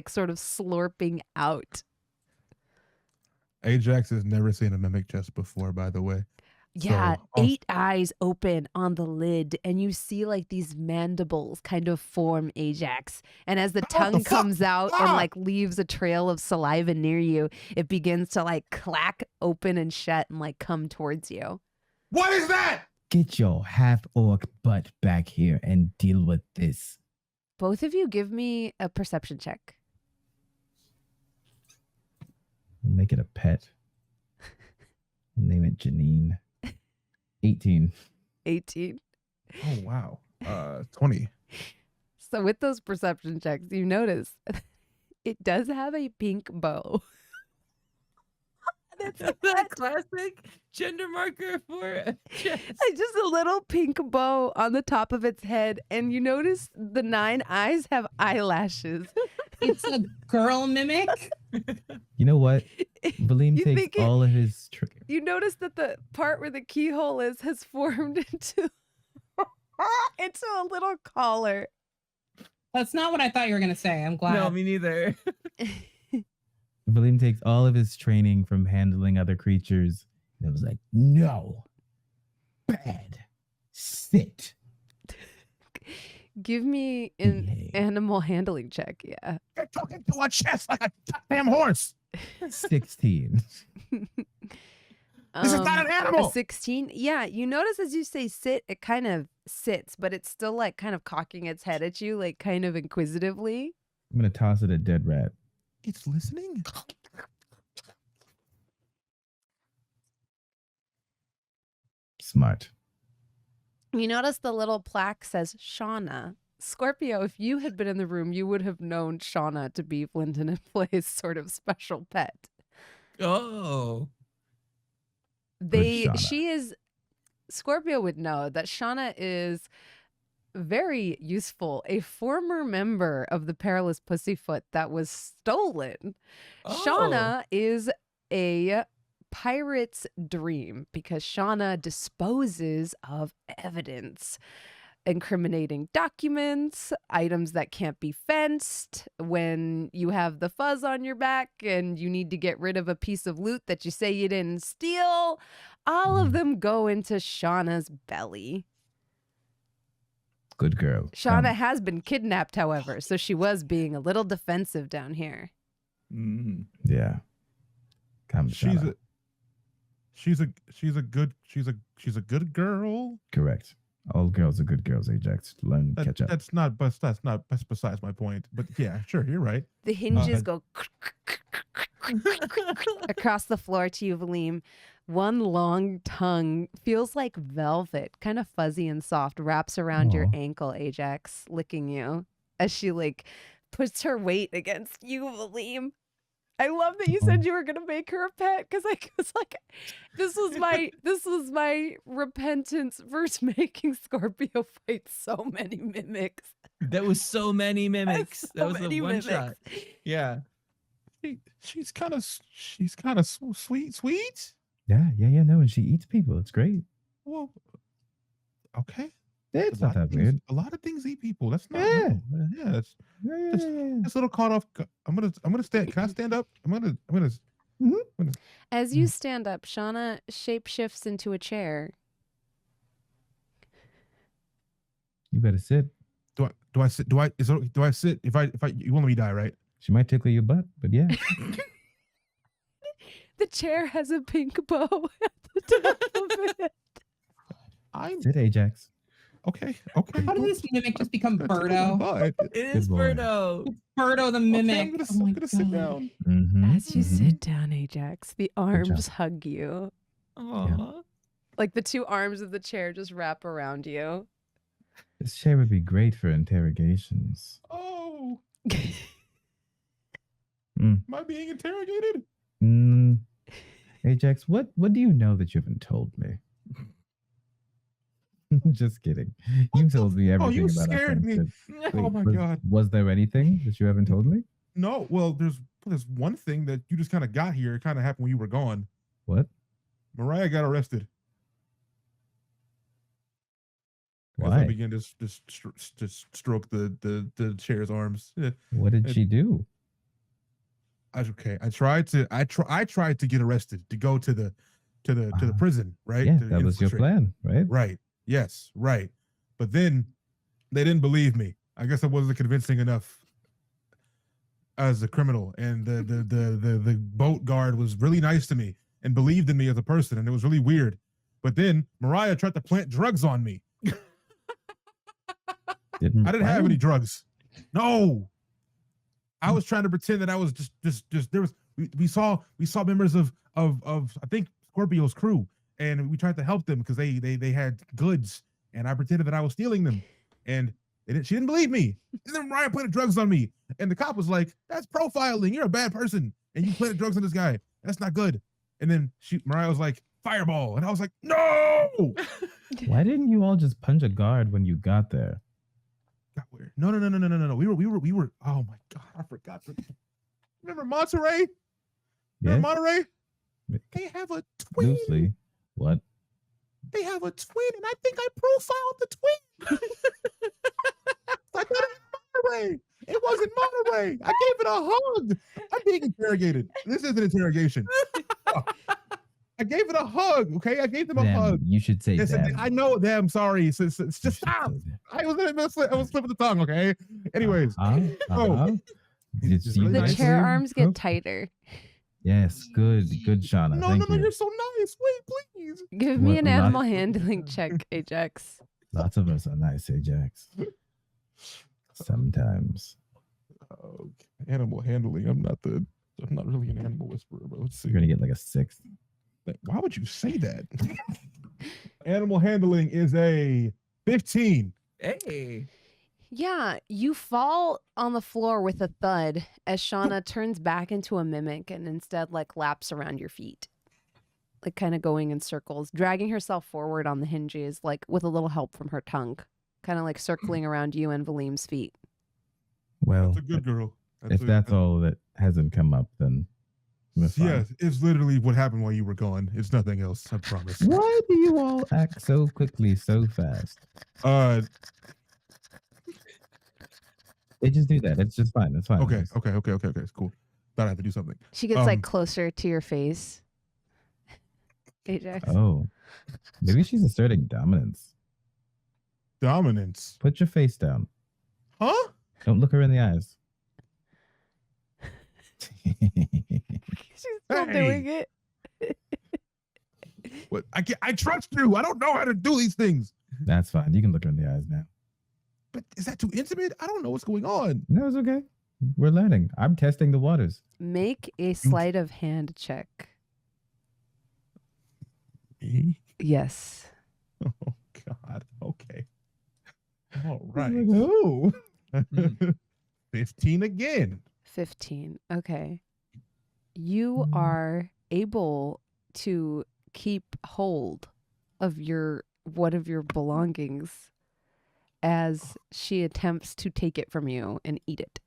sort of slurping out. Ajax has never seen a mimic chest before, by the way. Yeah, So, 8 eyes open on the lid, and you see like these mandibles kind of form Ajax. And as the What the tongue fuck? comes out and Ah! like leaves a trail of saliva near you, it begins to like clack open and shut and like come towards you. What is that? Get your half-orc butt back here and deal with this. Both of you give me a perception check. We'll make it a pet. Name it Janine. 18. 18. Oh wow. 20. So with those perception checks, you notice it does have a pink bow. That's That classic gender marker for a chest. just a little pink bow on the top of its head, and you notice the 9 eyes have eyelashes. It's a girl mimic. You know what? Valim You takes think it- all of his You notice that the part where the keyhole is has formed into a little collar. That's not what I thought you were gonna say. I'm glad. No, me neither. Valim takes all of his training from handling other creatures. And it was like, no. Bad. Sit. Give me an Behave. animal handling check. Yeah. You're talking to a chest like a goddamn horse. 16. This is not an A animal. 16. Yeah, you notice as you say sit, it kind of sits, but it's still like kind of cocking its head at you, like kind of inquisitively. I'm going to toss it a dead rat. It's listening. Smart. You notice the little plaque says Shauna. Scorpio, if you had been in the room, you would have known Shauna to be Flinton and Flay's sort of special pet. Oh. She is, Scorpio would know that Shauna is very useful, a former member of the Perilous Pussyfoot that was stolen. Oh. Shauna is a pirate's dream because Shauna disposes of evidence, incriminating documents, items that can't be fenced. When you have the fuzz on your back and you need to get rid of a piece of loot that you say you didn't steal, all of them go into Shauna's belly. Good girl. Shauna has been kidnapped, however, so she was being a little defensive down here. Yeah. Come, Shauna. She's a good girl. Correct. All girls are good girls, Ajax. Learn, catch up. That's besides my point. But yeah, sure, you're right. The hinges go across the floor to you, Valim. One long tongue feels like velvet, kind of fuzzy and soft, wraps around your ankle, Ajax, licking you as she like puts her weight against you, Valim. I love that you said you were gonna make her a pet because I was like, this was my repentance versus making Scorpio fight so many mimics. That was so many mimics. That was the one shot. Yeah. She's kind of sweet. Yeah. No, and she eats people. It's great. Well, okay. It's not that weird. A lot of things eat people. That's not. Yeah. Yeah. It's a little caught off. I'm gonna stand. Can I stand up? I'm gonna. As you stand up, Shauna shapeshifts into a chair. You better sit. Do I sit? Do I sit? If I you won't let me die, right? She might tickle your butt, but yeah. The chair has a pink bow at the top of it. Sit, Ajax. Okay. How did this mimic just become Birdo? It is Birdo. It's Birdo the mimic. Okay, I'm gonna sit down. As you sit down, Ajax, the arms hug you. Aww. Like the two arms of the chair just wrap around you. This chair would be great for interrogations. Oh. Am I being interrogated? Ajax, what do you know that you haven't told me? Just kidding. You told me everything you about scared me. Wait, Oh my God. Was there anything that you haven't told me? No. Well, there's one thing that you just kind of got here. It kind of happened when you were gone. What? Mariah got arrested. Why? As I began to stroke the chair's arms. Yeah. What did she do? I tried to get arrested to go to the prison, right? Yeah, that was your plan, right? Right. Yes, right. But then they didn't believe me. I guess I wasn't convincing enough as a criminal, and the boat guard was really nice to me and believed in me as a person, and it was really weird. But then Mariah tried to plant drugs on me. I didn't have any drugs. No. I was trying to pretend that I was just there was we saw members of I think Scorpio's crew, and we tried to help them because they had goods, and I pretended that I was stealing them, and she didn't believe me. And then Mariah planted drugs on me, and the cop was like, "That's profiling. You're a bad person, and you planted drugs on this guy. That's not good." And then Mariah was like, "Fireball," and I was like, "No." Why didn't you all just punch a guard when you got there? Got weird. No. We were. Oh my God, I forgot. Remember Monterey? Yeah. Monterey? They have a twin. Loosely. What? They have a twin, and I think I profiled the twin. I thought it was Monterey. It wasn't Monterey. I gave it a hug. I'm being interrogated. This is an interrogation. I gave it a hug. Okay, I gave them a hug. You should say yes, them. I know them. Sorry. It's just stop. I was slipping the tongue. Okay. Anyways. The chair arms get tighter. Yes, good, Shauna. No, you're so nice. Wait, please. Give me an animal handling check, Ajax. Lots of us are nice, Ajax. Sometimes. Animal handling. I'm not really an animal whisperer, but let's see. You're gonna get like a 6. Why would you say that? Animal handling is a 15. Hey. Yeah, you fall on the floor with a thud as Shauna turns back into a mimic and instead like laps around your feet. Like kind of going in circles, dragging herself forward on the hinges, like with a little help from her tongue. Kind of like circling around you and Valim's feet. Well, That's a good girl. if that's all that hasn't come up, then we're fine. Yeah, it's literally what happened while you were gone. It's nothing else, I promise. Why do you all act so quickly, so fast? They just do that. It's just fine. It's fine. Okay. It's cool. Thought I had to do something. She gets like closer to your face. Ajax. Oh, maybe she's asserting dominance. Dominance. Put your face down. Huh? Don't look her in the eyes. She's still doing it. What? I trust you. I don't know how to do these things. That's fine. You can look her in the eyes now. But is that too intimate? I don't know what's going on. No, it's okay. We're learning. I'm testing the waters. Make a sleight of hand check. Me? Yes. Oh God. Okay. All right. Oh. 15 again. 15. Okay. You are able to keep hold of one of your belongings as she attempts to take it from you and eat it.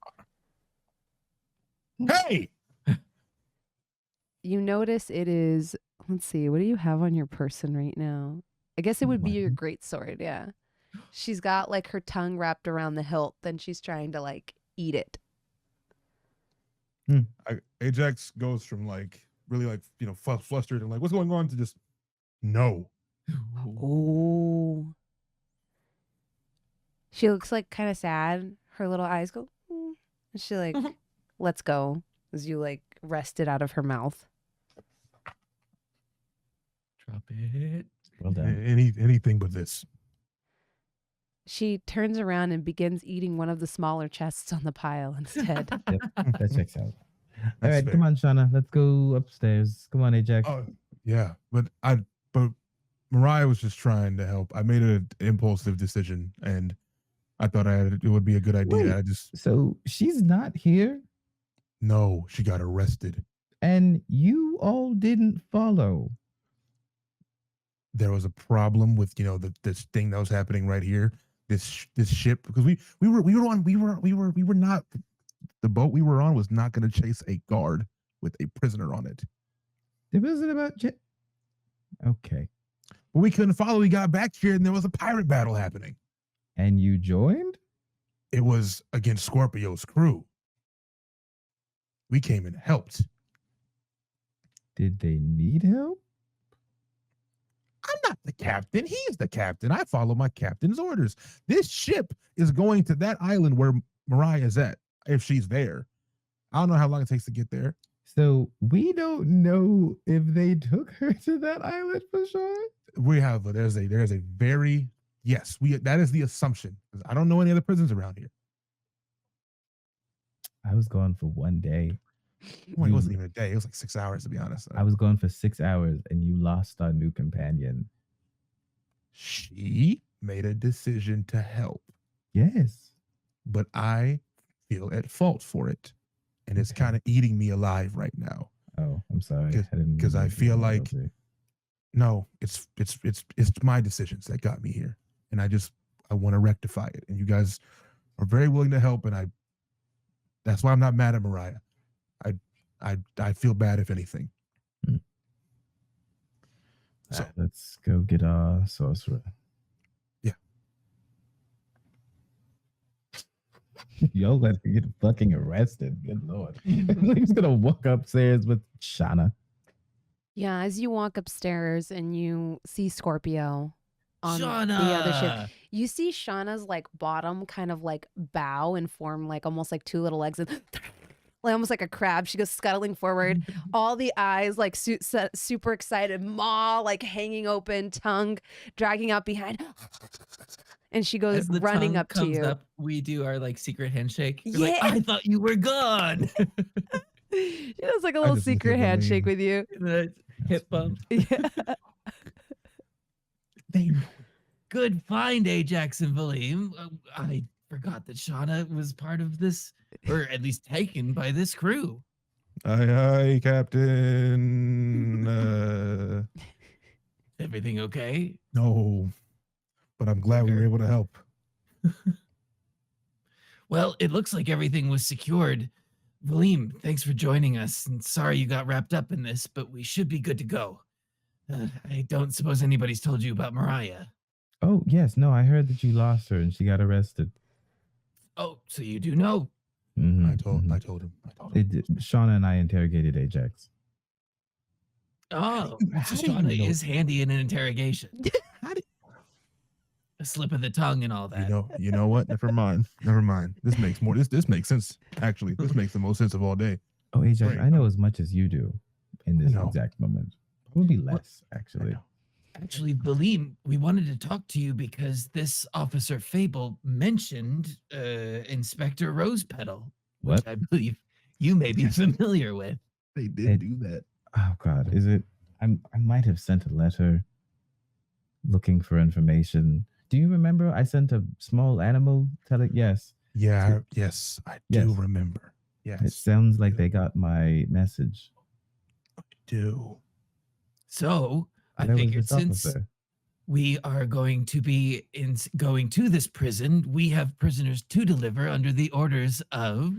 Hey! You notice it is, let's see, what do you have on your person right now? I guess it would be your greatsword, yeah. She's got like her tongue wrapped around the hilt, then she's trying to like eat it. Ajax goes from like really like, you know, flustered and like, what's going on to just no. Oh. She looks like kind of sad. Her little eyes go, and she like, let's go as you like wrest it out of her mouth. Drop it. Well done. Anything but this. She turns around and begins eating one of the smaller chests on the pile instead. Yep, that checks out. All That's right, fair. come on, Shauna. Let's go upstairs. Come on, Ajax. Oh, yeah. But Mariah was just trying to help. I made an impulsive decision and I thought it would be a good idea. Wait. So she's not here? No, she got arrested. And you all didn't follow. There was a problem with, you know, this thing that was happening right here. This ship, because we were not, the boat we were on was not going to chase a guard with a prisoner on it. It wasn't about okay. But we couldn't follow. We got back here and there was a pirate battle happening. And you joined? It was against Scorpio's crew. We came and helped. Did they need help? I'm not the captain. He's the captain. I follow my captain's orders. This ship is going to that island where Mariah is at, if she's there. I don't know how long it takes to get there. So we don't know if they took her to that island for sure. We have there's a very yes, that is the assumption. I don't know any other prisons around here. I was gone for 1 day. Well, it wasn't even a day. It was like 6 hours, to be honest. I was gone for 6 hours and you lost our new companion. She made a decision to help. Yes. But I feel at fault for it. And it's kind of eating me alive right now. Oh, I'm sorry. Because I feel like no, it's my decisions that got me here. And I want to rectify it. And you guys are very willing to help. And that's why I'm not mad at Mariah. I feel bad if anything. So right, let's go get our sorcerer. Yeah. Y'all let me get fucking arrested. Good Lord. He's gonna walk upstairs with Shauna. Yeah, as you walk upstairs and you see Scorpio on Shauna! the other ship, you see Shauna's like bottom kind of like bow and form like almost like two little legs and like almost like a crab. She goes scuttling forward, all the eyes like super excited, maw like hanging open, tongue dragging out behind. And she goes As the running tongue up to comes you. Up, we do our like secret handshake. You're Yeah. like, I thought you were gone. She does like a little just look secret at handshake Valim. with you. The hip bump. Yeah. they know. good find, Ajax and Valim. I forgot that Shauna was part of this, or at least taken by this crew. Aye, aye, Captain. Everything okay? No, but I'm glad we were able to help. Well, it looks like everything was secured. Valim, thanks for joining us. And sorry you got wrapped up in this, but we should be good to go. I don't suppose anybody's told you about Mariah. Oh, yes. No, I heard that you lost her and she got arrested. Oh, so you do know? Mhm, I told mhm. him. Shauna and I interrogated Ajax. Oh, How so do you Shauna know? is handy in an interrogation. How did- A slip of the tongue and all that. You know what? Never mind. This makes more. This makes sense. Actually, this makes the most sense of all day. Oh, Ajax, Right. I know as much as you do in this know. exact moment. Probably less, actually. Actually, Valim, we wanted to talk to you because this Officer Fable mentioned Inspector Rosepetal, which What? I believe you may be familiar with. They did It- do that. Oh God, is it? I might have sent a letter looking for information. Do you remember I sent a small animal telling? Yes, Yeah. Yes, I do Yes. remember. Yes, it sounds like Yeah. they got my message. I do. So I Where was figured this since officer? we are going to be going to this prison, we have prisoners to deliver under the orders of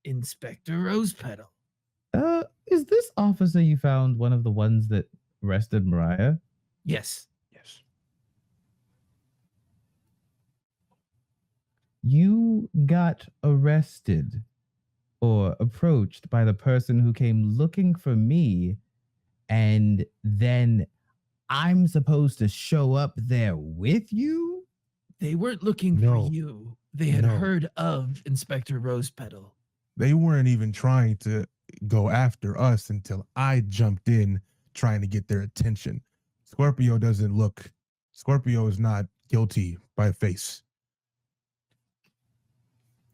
Inspector Rosepetal. Is this officer you found one of the ones that arrested Mariah? Yes. Yes. You got arrested or approached by the person who came looking for me, and then I'm supposed to show up there with you? They weren't looking No. for you. They had No. heard of Inspector Rosepetal. They weren't even trying to go after us until I jumped in trying to get their attention. Scorpio is not guilty by face.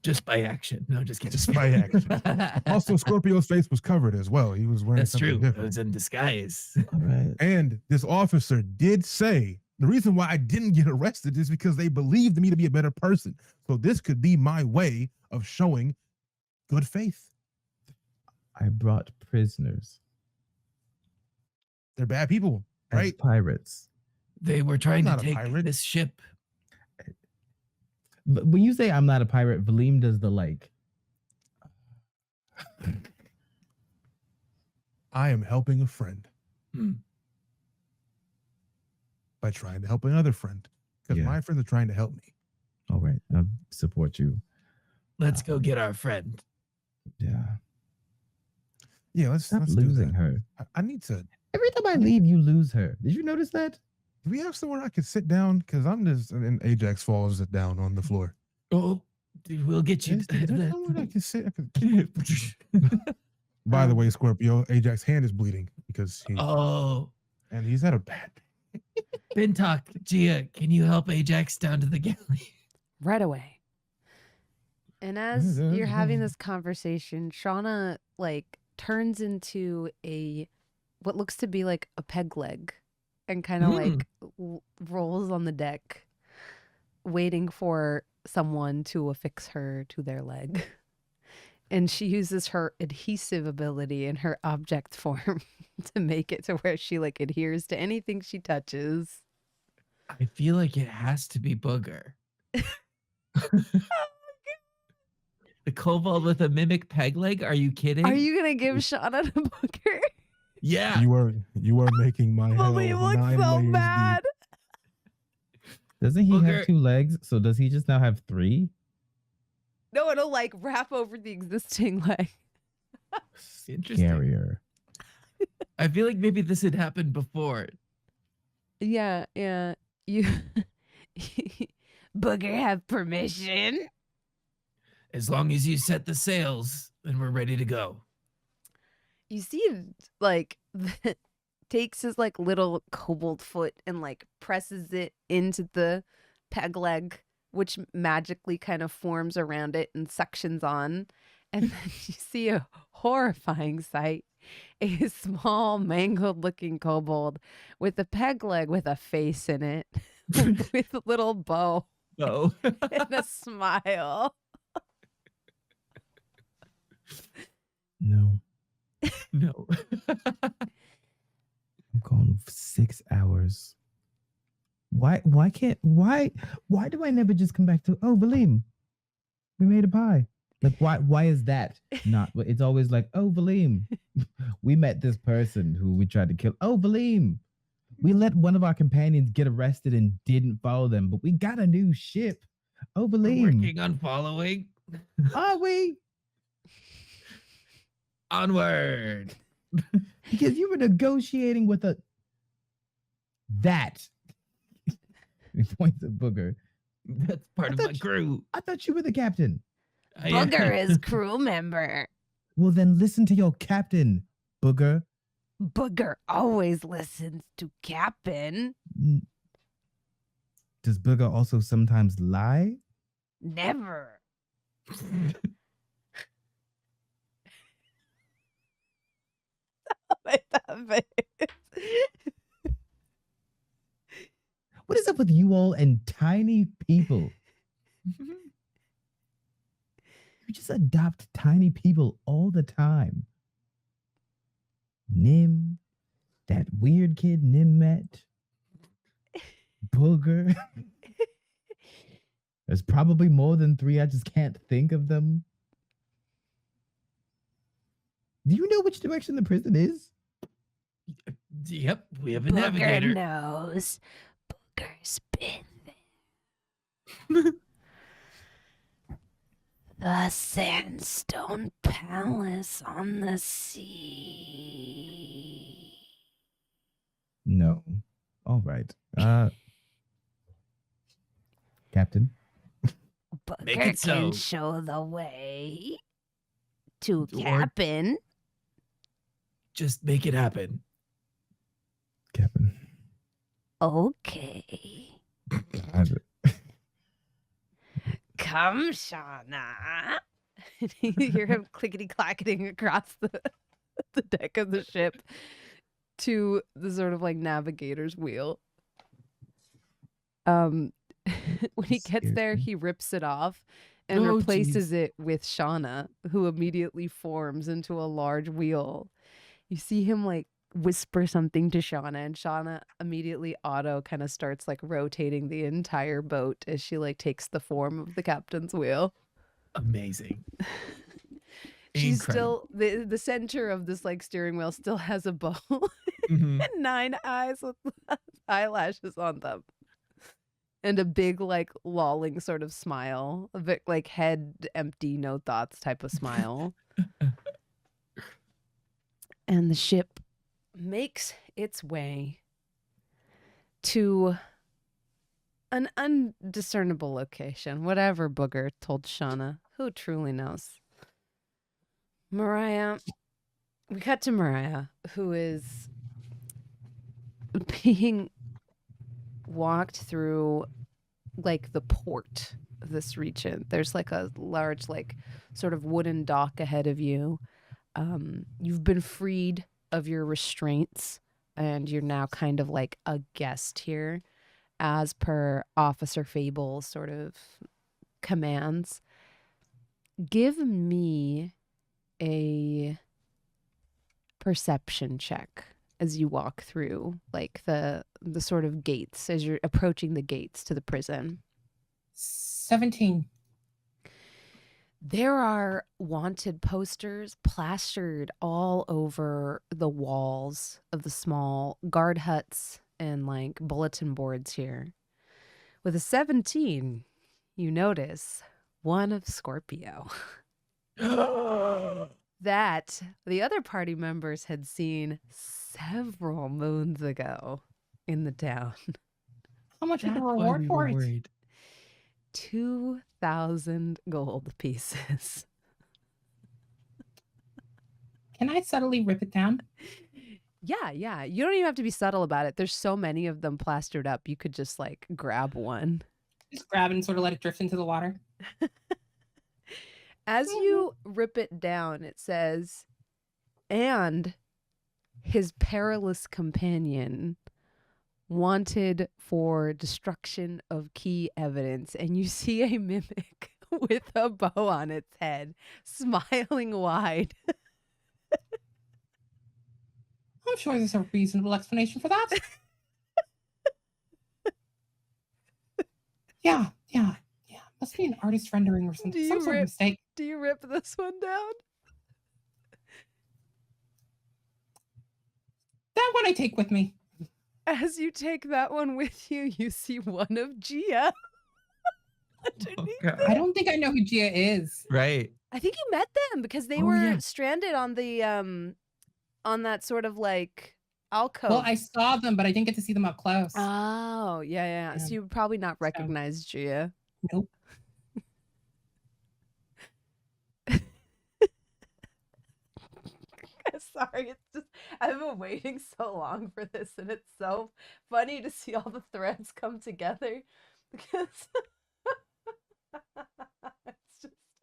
Just by action. No, just kidding. Just by action. Also, Scorpio's face was covered as well. He was wearing That's something true. It different. was in disguise. All right. And this officer did say the reason why I didn't get arrested is because they believed me to be a better person. So this could be my way of showing good faith. I brought prisoners They're bad people, as right? pirates. They were trying to Not a take pirate. this ship. But when you say I'm not a pirate, Valim does the like. I am helping a friend Hmm. by trying to help another friend because Yeah. my friends are trying to help me. All right, I support you. Let's go get our friend. Yeah. Yeah, let's Stop do losing that. her. I need to. Every time I leave, you lose her. Did you notice that? Do we have somewhere I could sit down? Because I'm just and Ajax falls down on the floor. Oh, dude, we'll get you. Is there somewhere I can sit? By the way, Scorpio, Ajax's hand is bleeding because Oh, and he's had a bad. Bintok, Gia, can you help Ajax down to the galley? Right away. And as you're having this conversation, Shauna like turns into what looks to be like a peg leg and kind of like rolls on the deck, waiting for someone to affix her to their leg. And she uses her adhesive ability in her object form to make it to where she like adheres to anything she touches. I feel like it has to be Booger. The kobold with a mimic peg leg? Are you kidding? Are you gonna give Shauna to Booger? Yeah. You are making my hell Valim looks 9 so layers bad. Doesn't he Booger- have 2 legs? So does he just now have 3? No, it'll like wrap over the existing leg. Interesting. Scarier. I feel like maybe this had happened before. Yeah. You Booger have permission? As long as you set the sails, then we're ready to go. You see like takes his like little kobold foot and like presses it into the peg leg, which magically kind of forms around it and suctions on. And then you see a horrifying sight. A small mangled looking kobold with a peg leg with a face in it, with a little bow Oh. and a smile. No, No. I'm going 6 hours. Why do I never just come back to, oh, Valim, we made a pie? Like, why is that not? It's always like, oh, Valim, we met this person who we tried to kill. Oh, Valim, we let one of our companions get arrested and didn't follow them, but we got a new ship. Oh, We're Valim, working on following. are we? Onward. Because you were negotiating with that. He points at Booger. That's part of my crew. I thought you were the captain. Booger is crew member. Well, then listen to your captain, Booger. Booger always listens to Captain. Does Booger also sometimes lie? Never. What is up with you all and tiny people? You just adopt tiny people all the time. Nim, that weird kid Nim met. Booger. There's probably more than 3. I just can't think of them. Do you know which direction the prison is? Yep, we have a Booger navigator. knows. Booger's been there. The Sandstone Palace on the sea. No. All right. Captain. Make Booger it so. can show the way to Or- Captain. Just make it happen. Captain. Okay. I- Come, Shauna. You hear him clickety-clacketing across the deck of the ship to the sort of like navigator's wheel. When he gets there, Scares me. he rips it off and Oh, replaces it with Shauna, who immediately forms into a large wheel. You see him like whisper something to Shauna, and Shauna immediately kind of starts like rotating the entire boat as she like takes the form of the captain's wheel. Amazing. She's Incredible. still the center of this like steering wheel still has a bow Mhm. and 9 eyes with eyelashes on them. And a big like lolling sort of smile, a bit like head empty, no thoughts type of smile. And the ship makes its way to an undiscernible location, whatever Booger told Shauna. Who truly knows? Mariah. We cut to Mariah, who is being walked through like the port of this region. There's like a large like sort of wooden dock ahead of you. You've been freed of your restraints and you're now kind of like a guest here as per Officer Fable's sort of commands. Give me a perception check as you walk through like the sort of gates as you're approaching the gates to the prison. 17. There are wanted posters plastered all over the walls of the small guard huts and like bulletin boards here. With a 17, you notice one of Scorpio that the other party members had seen several moons ago in the town. How much is the That's why reward we for were it? worried. 2,000 gold pieces. Can I subtly rip it down? Yeah. You don't even have to be subtle about it. There's so many of them plastered up. You could just like grab one. Just grab it and sort of let it drift into the water. As you rip it down, it says, and his perilous companion, wanted for destruction of key evidence, and you see a mimic with a bow on its head, smiling wide. I'm sure there's a reasonable explanation for that. Yeah. Must be an artist rendering or something. Some sort of mistake. Do you rip this one down? That one I take with me. As you take that one with you, you see one of Gia. God. I don't think I know who Gia is. Right. I think you met them because they were stranded on the on that sort of like alcove. Well, I saw them, but I didn't get to see them up close. Oh, yeah. So you would probably not recognize Gia. Nope. Sorry, it's just I've been waiting so long for this, and it's so funny to see all the threads come together because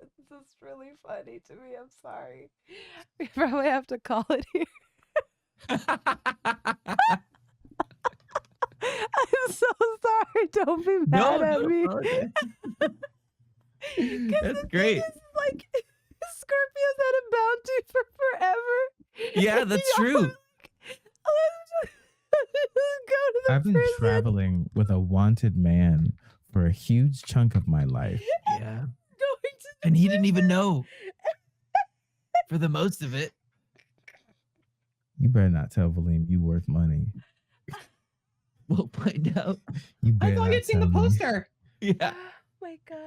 it's just really funny to me. I'm sorry. We probably have to call it here. I'm so sorry. Don't be mad at me. That's great. Like Scorpio's had a bounty for forever. Yeah, that's true. I've been traveling with a wanted man for a huge chunk of my life. Yeah. And he didn't even know for the most of it. You better not tell Valim you worth money. We'll find out. You I better thought not you'd seen the tell me. poster. Yeah. Oh my God.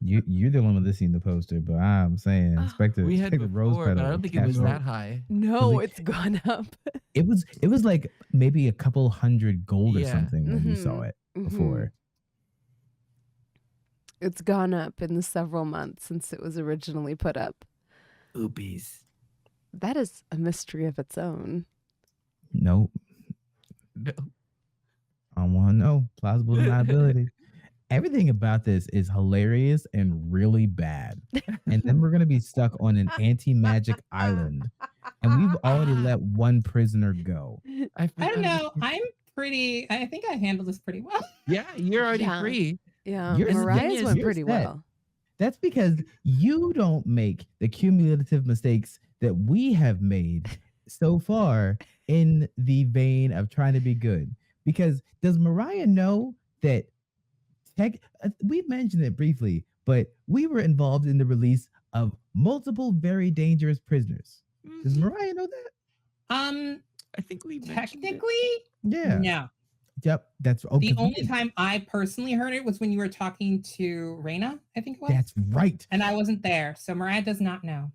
You're the one with seen the poster, but I'm saying Inspector We had Rose before, but I Petal don't think it was captured- that high. No, it's gone up. It was like maybe a couple hundred gold or Yeah. something when you saw it before. It's gone up in the several months since it was originally put up. Oopies. That is a mystery of its own. Nope. No. I want to know. Plausible deniability. Everything about this is hilarious and really bad. And then we're going to be stuck on an anti-magic island. And we've already let one prisoner go. I don't know. I think I handled this pretty well. Yeah, you're already free. Yeah, Yours- Mariah's went yours pretty set. well. That's because you don't make the cumulative mistakes that we have made so far in the vein of trying to be good. Because does Mariah know that we mentioned it briefly, but we were involved in the release of multiple very dangerous prisoners. Does Mariah know that? I think we technically, yeah. No. Yep, that's The only time I personally heard it was when you were talking to Raina, I think it was. That's right. And I wasn't there, so Mariah does not know.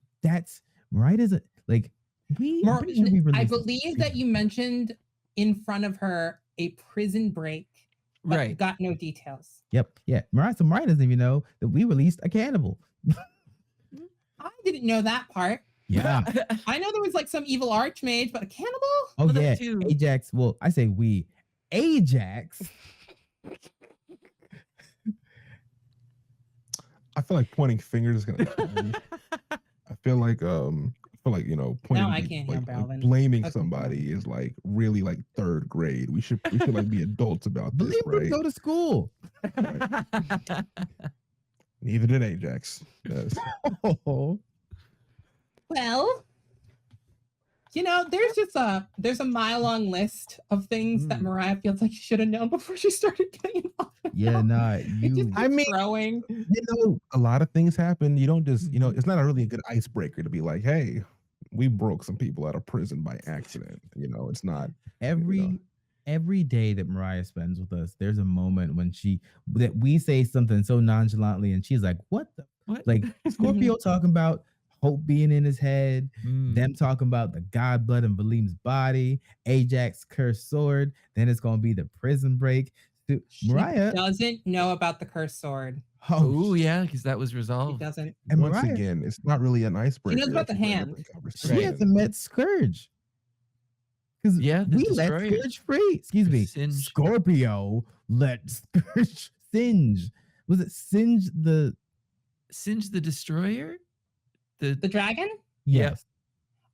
Mariah doesn't like I'm pretty sure we I released believe that you mentioned in front of her a prison break, but Right. got no details. Yep. Yeah. Mariah doesn't even know that we released a cannibal. I didn't know that part. Yeah. I know there was like some evil archmage, but a cannibal? Oh Well, that yeah. too. Ajax. Well, I say we. Ajax. I feel like pointing fingers is gonna kill me. I feel like pointing I can't hear like Balvin. blaming Okay. somebody is like really like third grade. We should like be adults about this, Valim didn't right? go to school. Neither did Ajax. Yes. Oh. Well, there's a mile-long list of things that Mariah feels like she should have known before she started getting involved. Yeah, nah. It just I mean, growing. A lot of things happen. You don't just, it's not a really good icebreaker to be like, hey, we broke some people out of prison by accident. It's not Every day that Mariah spends with us, there's a moment when that we say something so nonchalantly and she's like, what the? What? Like Scorpio talking about hope being in his head, them talking about the god blood in Valim's body, Ajax cursed sword, then it's going to be the prison break. Mariah doesn't know about the cursed sword. Oh yeah, because that was She resolved. doesn't. And once Mariah- again, it's not really an icebreaker. She knows about the if you bring up hand. the she conversation. hasn't met Scourge. Because Yeah, the we let Destroyer. Scourge free. Excuse me. Singe. Scorpio let Scourge singe. Was it singe the Singe the Destroyer? The dragon? Yes.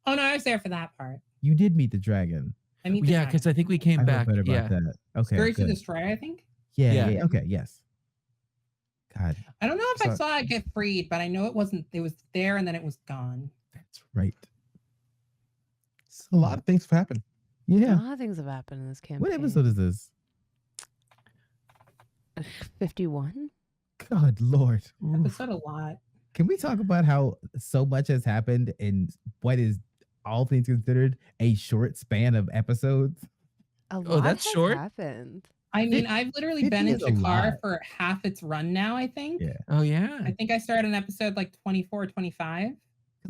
Oh no, I was there for that part. You did meet the dragon. I mean, Yeah, because I think we came I feel back. better Yeah. about that. Okay, Scourge the good. Destroyer, I think. Yeah. Yeah. Okay, yes. God, I don't know if I So- saw it get freed, but I know it wasn't. It was there and then it was gone. that's right. A lot of things have happened. A Yeah. lot of things have happened in this campaign. What episode is this? 51? God Lord. Episode a lot. Can we talk about how so much has happened in what is, all things considered, a short span of episodes? A lot that's has short? happened. I mean, I've literally 50 been in is a lot. Shikar for half its run now, I think. Yeah. Oh yeah. I think I started an episode like 24, 25.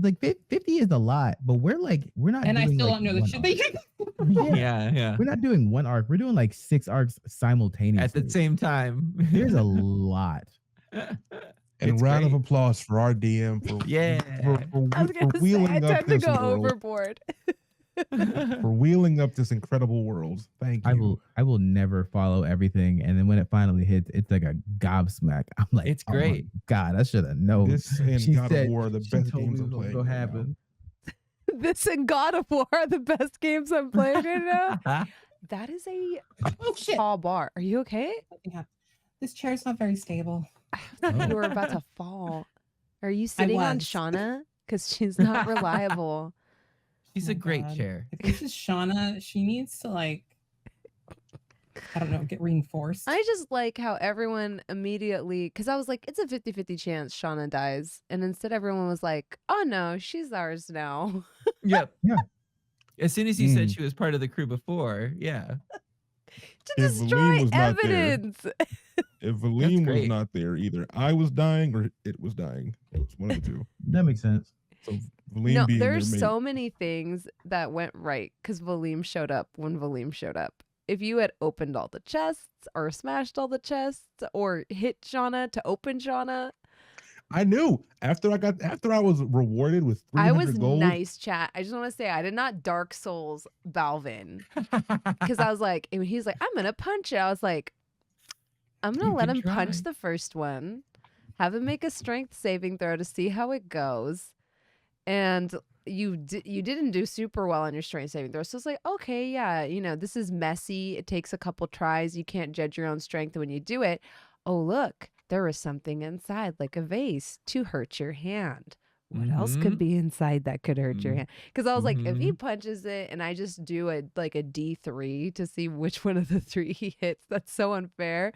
Like 50 is a lot, but we're not And I doing still like don't know the one shit arc. they do. Yeah. We're not doing one arc. We're doing like 6 arcs simultaneously. At the same time. There's a lot. And It's round of great. applause for our DM for Yeah. I was for gonna say, I wheeling up tend to this go world. overboard. For wheeling up this incredible world. Thank you. I will never follow everything, and then when it finally hits, it's like a gobsmack. I'm like, It's oh my great. God, I should have known. This and She God said- of War are the she best told me games it I'm was playing. gonna right now. happen. This and God of War are the best games I'm playing right now. That is a Oh shit. tall bar. Are you okay? Something happened. This chair's not very stable. I thought you were about to fall. Are you sitting on was. Shauna? Because she's not reliable. She's Oh a my great God. chair. If this is Shauna, she needs to like, I don't know, get reinforced. I just like how everyone immediately, because I was like, it's a 50-50 chance Shauna dies. And instead everyone was like, oh no, she's ours now. Yep. Yeah. As soon as you said Mm. she was part of the crew before, yeah. To If Valim destroy was not there- evidence. If Valim was great. not there, either I was dying or it was dying. It was one of the two. That makes sense. So Valim No, being there's there so many things that went right because Valim showed up when Valim showed up. If you had opened all the chests or smashed all the chests or hit Shauna to open Shauna, I knew after I was rewarded with 300 I was gold. nice, chat. I just want to say I did not Dark Souls Balvin because I was like, and he's like, I'm gonna punch it. I was like, I'm gonna You let can him punch try. the first one, have him make a strength saving throw to see how it goes, and you didn't do super well on your strength saving throw. So it's like, okay, yeah, you know, this is messy. It takes a couple tries. You can't judge your own strength when you do it. Oh, look, there was something inside, like a vase, to hurt your hand. What else could Mhm. be inside that could hurt your Mhm. hand? Because I was like, if he Mhm. punches it and I just do a D3 to see which one of the 3 he hits, that's so unfair.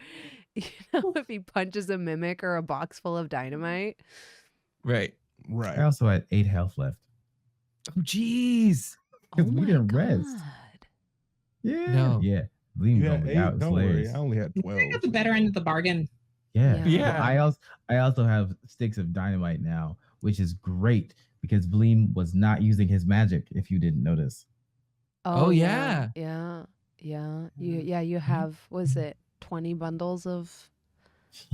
You know, if he punches a mimic or a box full of dynamite. Right. Right. I also had 8 health left. Oh, jeez. Oh we my didn't rest. God. Yeah. No. Yeah. Bleem You gonna had be 8. out Don't worry. slayers. I only had I 12. got the better end of the bargain. Yeah. Yeah. Well, I also have sticks of dynamite now, which is great because Bleem was not using his magic, if you didn't notice. Oh, Yeah. yeah. You have, was it 20 bundles of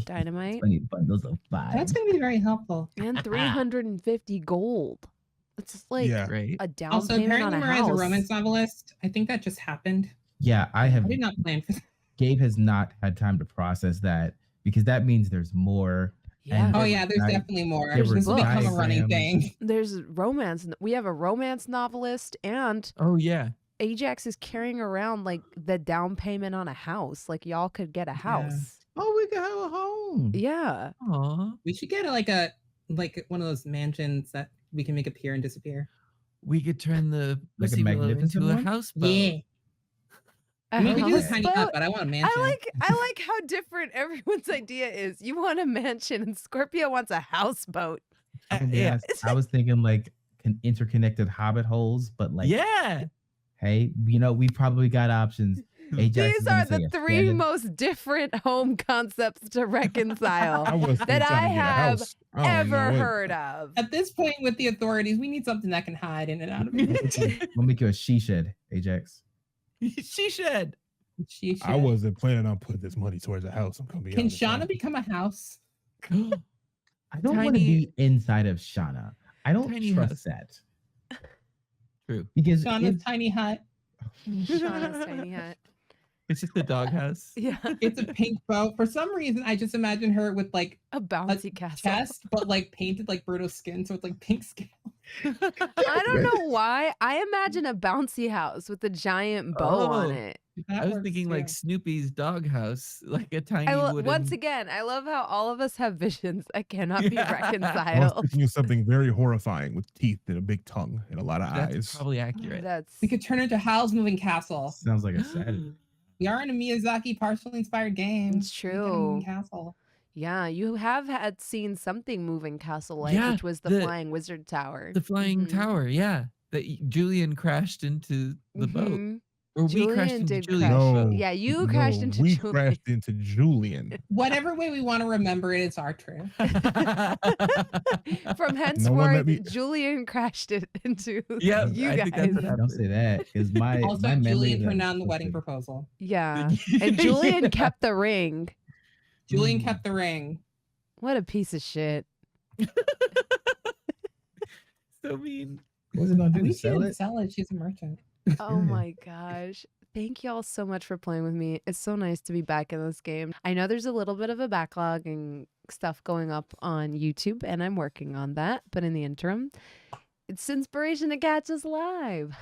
dynamite 20 bundles of 5. That's going to be very helpful. and 350 gold. It's like Yeah. Right. a down Also, payment on apparently a Mariah's a house. romance novelist. I think that just happened. Yeah, I I have. did not plan for that. Gabe has not had time to process that because that means there's more. Yeah. And Oh there yeah, were there's di- definitely more. there This were will become a running diagrams. thing. There's romance. We have a romance novelist, and Oh yeah. Ajax is carrying around like the down payment on a house. Like y'all could get a house. Oh, we can have a home. Yeah. Aw. We should get like one of those mansions that we can make appear and disappear. We could turn the Like a pussy willow magnificent into a one? houseboat. Yeah. A I mean, we could do a tiny hut, houseboat? but I want a mansion. I like how different everyone's idea is. You want a mansion, and Scorpio wants a houseboat. Yeah. I was thinking like interconnected hobbit holes, but like, Yeah. hey, we probably got options. Ajax is These gonna are the say a 3 standard- most different home concepts to reconcile I was that I have ever heard. heard of. At this point, with the authorities, we need something that can hide in and out of it. We'll make you a she shed, Ajax. She should. She should. I wasn't planning on putting this money towards a house. I'm gonna be Can honest. Shauna become a house? I don't want to Tiny- be inside of Shauna. I don't Tiny trust house. that True. because Shauna's if- tiny hut. Shauna's tiny hut. It's just a doghouse. Yeah. It's a pink boat. For some reason, I just imagine her with like A bouncy castle. chest, but like painted like Bruto's skin, so it's like pink skin. I don't know why. I imagine a bouncy house with a giant bow on Oh. it. That I was works thinking like too. Snoopy's doghouse, like a tiny wooden. Once again, I love how all of us have visions that cannot be Yeah. I was reconciled. thinking of something very horrifying with teeth and a big tongue and a lot of That's eyes. probably accurate. That's We could turn into Howl's Moving Castle. Sounds like a Saturday. We are in a Miyazaki partially inspired game. It's We get a moving true. Castle. Yeah, you have had seen something moving castle-like, Yeah, which was the flying wizard tower. The flying Mhm. tower, yeah. That Julian crashed into the boat. Mhm. Or we crashed Julian into did Julian's crash. boat. Yeah, you crashed into we Julian. crashed into Julian. Whatever way we want to remember it, it's our truth. From let henceforth, me- Julian crashed it into Yeah, you I guys. think that's what happened. Don't say that, because my Also, my memory Julian of turned that down the is wedding something. proposal. Yeah, and Julian kept the ring. Julian Mm. kept the ring. What a piece of shit. So mean. What was it gonna At do? least she Sell didn't it? sell it. She's a merchant. Oh my gosh. Thank y'all so much for playing with me. It's so nice to be back in this game. I know there's a little bit of a backlog and stuff going up on YouTube, and I'm working on that. But in the interim, it's inspiration to catch us live.